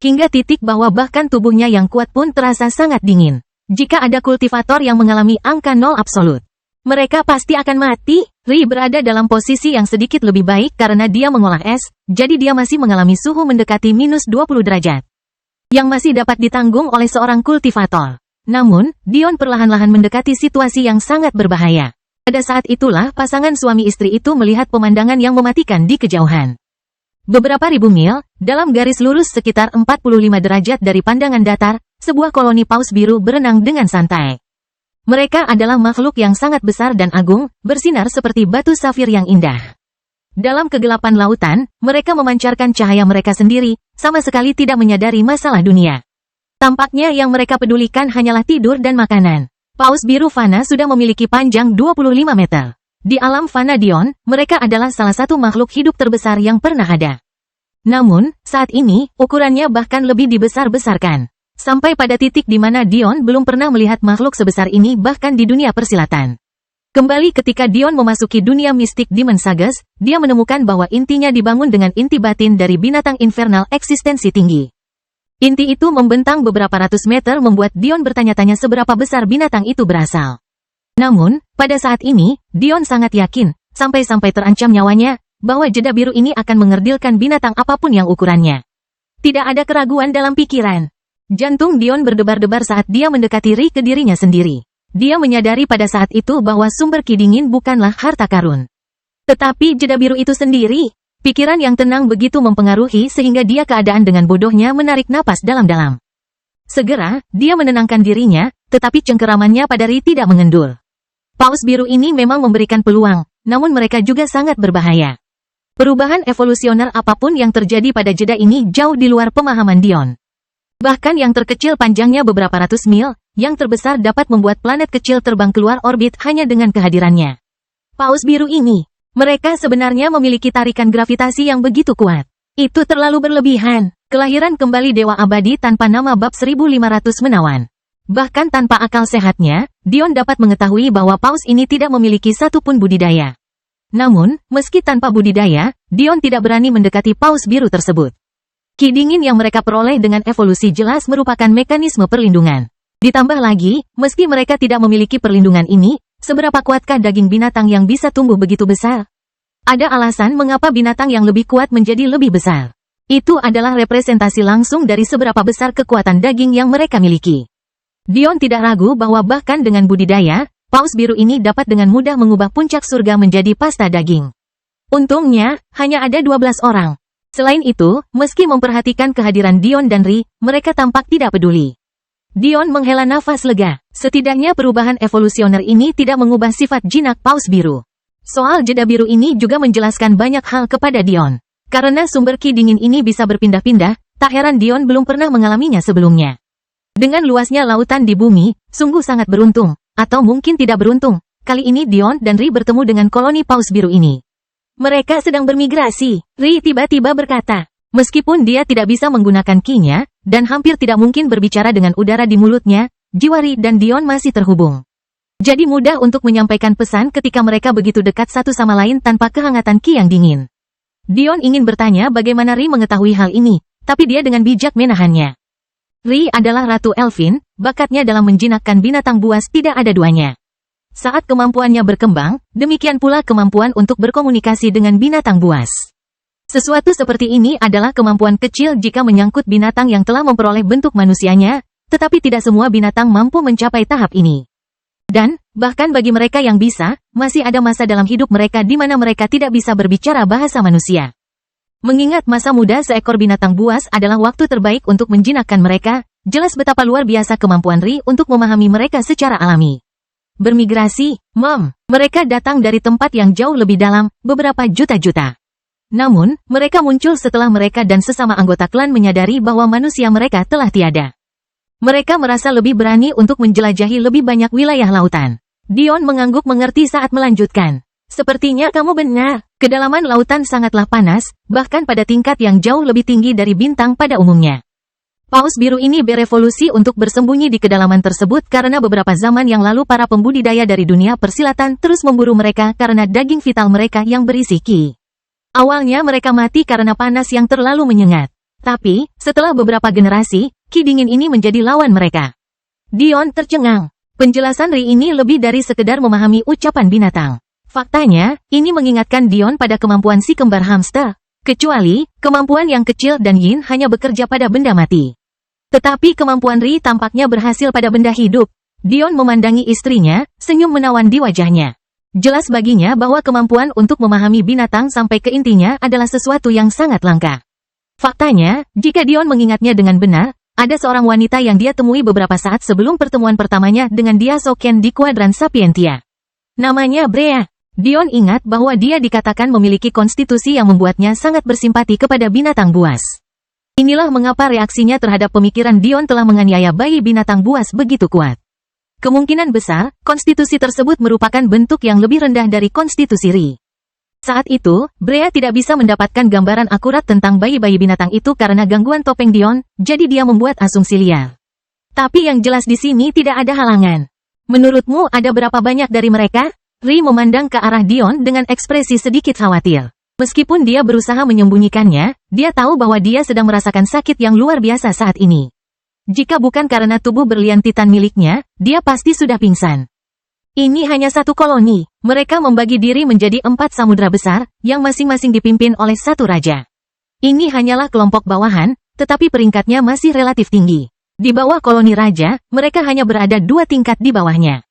Hingga titik bahwa bahkan tubuhnya yang kuat pun terasa sangat dingin. Jika ada kultivator yang mengalami angka nol absolut, mereka pasti akan mati. Ri berada dalam posisi yang sedikit lebih baik karena dia mengolah es, jadi dia masih mengalami suhu mendekati minus 20 derajat. Yang masih dapat ditanggung oleh seorang kultivator. Namun, Dion perlahan-lahan mendekati situasi yang sangat berbahaya. Pada saat itulah pasangan suami istri itu melihat pemandangan yang mematikan di kejauhan. Beberapa ribu mil, dalam garis lurus sekitar 45 derajat dari pandangan datar, sebuah koloni paus biru berenang dengan santai. Mereka adalah makhluk yang sangat besar dan agung, bersinar seperti batu safir yang indah. Dalam kegelapan lautan, mereka memancarkan cahaya mereka sendiri, sama sekali tidak menyadari masalah dunia. Tampaknya yang mereka pedulikan hanyalah tidur dan makanan. Paus biru fana sudah memiliki panjang 25 meter. Di alam fana Dion, mereka adalah salah satu makhluk hidup terbesar yang pernah ada. Namun, saat ini, ukurannya bahkan lebih dibesar-besarkan. Sampai pada titik di mana Dion belum pernah melihat makhluk sebesar ini bahkan di dunia persilatan. Kembali ketika Dion memasuki dunia mistik Demon Sagas, dia menemukan bahwa intinya dibangun dengan inti batin dari binatang infernal eksistensi tinggi. Inti itu membentang beberapa ratus meter membuat Dion bertanya-tanya seberapa besar binatang itu berasal. Namun, pada saat ini, Dion sangat yakin, sampai-sampai terancam nyawanya, bahwa jeda biru ini akan mengerdilkan binatang apapun yang ukurannya. Tidak ada keraguan dalam pikiran. Jantung Dion berdebar-debar saat dia mendekati Ri ke dirinya sendiri. Dia menyadari pada saat itu bahwa sumber Ki Dingin bukanlah harta karun. Tetapi jeda biru itu sendiri. Pikiran yang tenang begitu mempengaruhi sehingga dia keadaan dengan bodohnya menarik napas dalam-dalam. Segera, dia menenangkan dirinya, tetapi cengkeramannya pada Ri tidak mengendur. Paus biru ini memang memberikan peluang, namun mereka juga sangat berbahaya. Perubahan evolusioner apapun yang terjadi pada jeda ini jauh di luar pemahaman Dion. Bahkan yang terkecil panjangnya beberapa ratus mil, yang terbesar dapat membuat planet kecil terbang keluar orbit hanya dengan kehadirannya. Paus biru ini, mereka sebenarnya memiliki tarikan gravitasi yang begitu kuat. Itu terlalu berlebihan. Kelahiran kembali Dewa Abadi tanpa nama bab 1500 menawan. Bahkan tanpa akal sehatnya, Dion dapat mengetahui bahwa paus ini tidak memiliki satupun budidaya. Namun, meski tanpa budidaya, Dion tidak berani mendekati paus biru tersebut. Ki Dingin yang mereka peroleh dengan evolusi jelas merupakan mekanisme perlindungan. Ditambah lagi, meski mereka tidak memiliki perlindungan ini, seberapa kuatkah daging binatang yang bisa tumbuh begitu besar? Ada alasan mengapa binatang yang lebih kuat menjadi lebih besar. Itu adalah representasi langsung dari seberapa besar kekuatan daging yang mereka miliki. Dion tidak ragu bahwa bahkan dengan budidaya, paus biru ini dapat dengan mudah mengubah puncak surga menjadi pasta daging. Untungnya, hanya ada 12 orang. Selain itu, meski memperhatikan kehadiran Dion dan Ri, mereka tampak tidak peduli. Dion menghela nafas lega. Setidaknya perubahan evolusioner ini tidak mengubah sifat jinak paus biru. Soal jeda biru ini juga menjelaskan banyak hal kepada Dion. Karena sumber Ki Dingin ini bisa berpindah-pindah, tak heran Dion belum pernah mengalaminya sebelumnya. Dengan luasnya lautan di bumi, sungguh sangat beruntung, atau mungkin tidak beruntung. Kali ini Dion dan Ri bertemu dengan koloni paus biru ini. Mereka sedang bermigrasi, Ri tiba-tiba berkata. Meskipun dia tidak bisa menggunakan ki-nya, dan hampir tidak mungkin berbicara dengan udara di mulutnya, jiwa Ri dan Dion masih terhubung. Jadi mudah untuk menyampaikan pesan ketika mereka begitu dekat satu sama lain tanpa kehangatan ki yang dingin. Dion ingin bertanya bagaimana Ri mengetahui hal ini, tapi dia dengan bijak menahannya. Ri adalah Ratu Elfin, bakatnya dalam menjinakkan binatang buas tidak ada duanya. Saat kemampuannya berkembang, demikian pula kemampuan untuk berkomunikasi dengan binatang buas. Sesuatu seperti ini adalah kemampuan kecil jika menyangkut binatang yang telah memperoleh bentuk manusianya, tetapi tidak semua binatang mampu mencapai tahap ini. Dan, bahkan bagi mereka yang bisa, masih ada masa dalam hidup mereka di mana mereka tidak bisa berbicara bahasa manusia. Mengingat masa muda seekor binatang buas adalah waktu terbaik untuk menjinakkan mereka, jelas betapa luar biasa kemampuan Ri untuk memahami mereka secara alami. Bermigrasi, mereka datang dari tempat yang jauh lebih dalam, beberapa juta-juta Namun, mereka muncul setelah mereka dan sesama anggota klan menyadari bahwa manusia mereka telah tiada. Mereka merasa lebih berani untuk menjelajahi lebih banyak wilayah lautan. Dion mengangguk mengerti saat melanjutkan. Sepertinya kamu benar, kedalaman lautan sangatlah panas, bahkan pada tingkat yang jauh lebih tinggi dari bintang pada umumnya. Paus biru ini berevolusi untuk bersembunyi di kedalaman tersebut karena beberapa zaman yang lalu para pembudidaya dari dunia persilatan terus memburu mereka karena daging vital mereka yang berisi ki. Awalnya mereka mati karena panas yang terlalu menyengat. Tapi, setelah beberapa generasi, ki dingin ini menjadi lawan mereka. Dion tercengang. Penjelasan Ri ini lebih dari sekedar memahami ucapan binatang. Faktanya, ini mengingatkan Dion pada kemampuan si kembar hamster. Kecuali, kemampuan yang kecil dan Yin hanya bekerja pada benda mati. Tetapi kemampuan Ri tampaknya berhasil pada benda hidup. Dion memandangi istrinya, senyum menawan di wajahnya. Jelas baginya bahwa kemampuan untuk memahami binatang sampai ke intinya adalah sesuatu yang sangat langka. Faktanya, jika Dion mengingatnya dengan benar, ada seorang wanita yang dia temui beberapa saat sebelum pertemuan pertamanya dengan dia Soken di kuadran Sapientia. Namanya Brea. Dion ingat bahwa dia dikatakan memiliki konstitusi yang membuatnya sangat bersimpati kepada binatang buas. Inilah mengapa reaksinya terhadap pemikiran Dion telah menganiaya bayi binatang buas begitu kuat. Kemungkinan besar, konstitusi tersebut merupakan bentuk yang lebih rendah dari konstitusi Ri. Saat itu, Brea tidak bisa mendapatkan gambaran akurat tentang bayi-bayi binatang itu karena gangguan topeng Dion, jadi dia membuat asumsi liar. Tapi yang jelas di sini tidak ada halangan. Menurutmu ada berapa banyak dari mereka? Ri memandang ke arah Dion dengan ekspresi sedikit khawatir. Meskipun dia berusaha menyembunyikannya, dia tahu bahwa dia sedang merasakan sakit yang luar biasa saat ini. Jika bukan karena tubuh berlian titan miliknya, dia pasti sudah pingsan. Ini hanya satu koloni. Mereka membagi diri menjadi 4 samudra besar, yang masing-masing dipimpin oleh satu raja. Ini hanyalah kelompok bawahan, tetapi peringkatnya masih relatif tinggi. Di bawah koloni raja, mereka hanya berada 2 tingkat di bawahnya.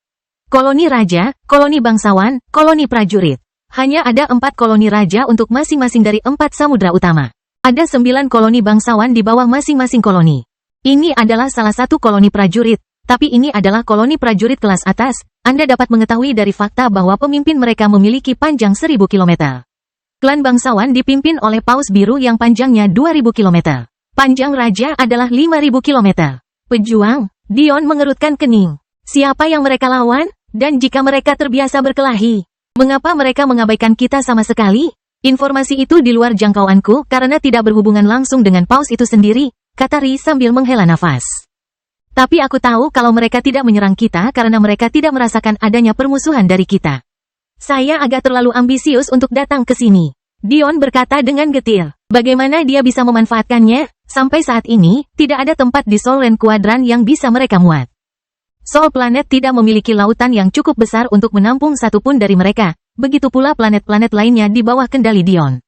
Koloni raja, koloni bangsawan, koloni prajurit. Hanya ada 4 koloni raja untuk masing-masing dari 4 samudra utama. Ada 9 koloni bangsawan di bawah masing-masing koloni. Ini adalah salah satu koloni prajurit, tapi ini adalah koloni prajurit kelas atas. Anda dapat mengetahui dari fakta bahwa pemimpin mereka memiliki panjang 1000 km. Klan bangsawan dipimpin oleh Paus Biru yang panjangnya 2000 km. Panjang raja adalah 5000 km. Pejuang, Dion mengerutkan kening. Siapa yang mereka lawan? Dan jika mereka terbiasa berkelahi, mengapa mereka mengabaikan kita sama sekali? Informasi itu di luar jangkauanku karena tidak berhubungan langsung dengan Paus itu sendiri, kata Ri sambil menghela nafas. Tapi aku tahu kalau mereka tidak menyerang kita karena mereka tidak merasakan adanya permusuhan dari kita. Saya agak terlalu ambisius untuk datang ke sini. Dion berkata dengan getir. Bagaimana dia bisa memanfaatkannya? Sampai saat ini, tidak ada tempat di Solren Kuadran yang bisa mereka muat. Sol planet tidak memiliki lautan yang cukup besar untuk menampung satupun dari mereka. Begitu pula planet-planet lainnya di bawah kendali Dion.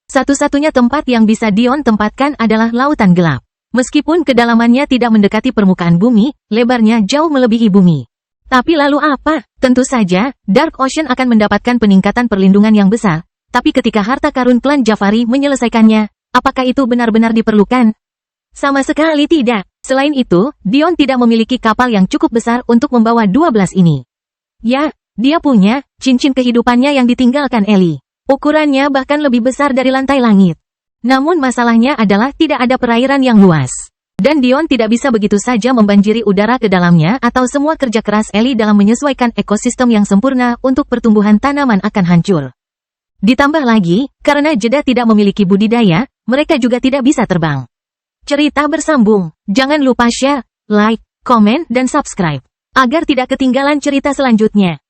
Satu-satunya tempat yang bisa Dion tempatkan adalah lautan gelap. Meskipun kedalamannya tidak mendekati permukaan bumi, lebarnya jauh melebihi bumi. Tapi lalu apa? Tentu saja, Dark Ocean akan mendapatkan peningkatan perlindungan yang besar. Tapi ketika harta karun klan Jafari menyelesaikannya, apakah itu benar-benar diperlukan? Sama sekali tidak. Selain itu, Dion tidak memiliki kapal yang cukup besar untuk membawa 12 ini. Ya, dia punya cincin kehidupannya yang ditinggalkan Ellie. Ukurannya bahkan lebih besar dari lantai langit. Namun masalahnya adalah tidak ada perairan yang luas. Dan Dion tidak bisa begitu saja membanjiri udara ke dalamnya atau semua kerja keras Ellie dalam menyesuaikan ekosistem yang sempurna untuk pertumbuhan tanaman akan hancur. Ditambah lagi, karena jeda tidak memiliki budidaya, mereka juga tidak bisa terbang. Cerita bersambung. Jangan lupa share, like, komen, dan subscribe. Agar tidak ketinggalan cerita selanjutnya.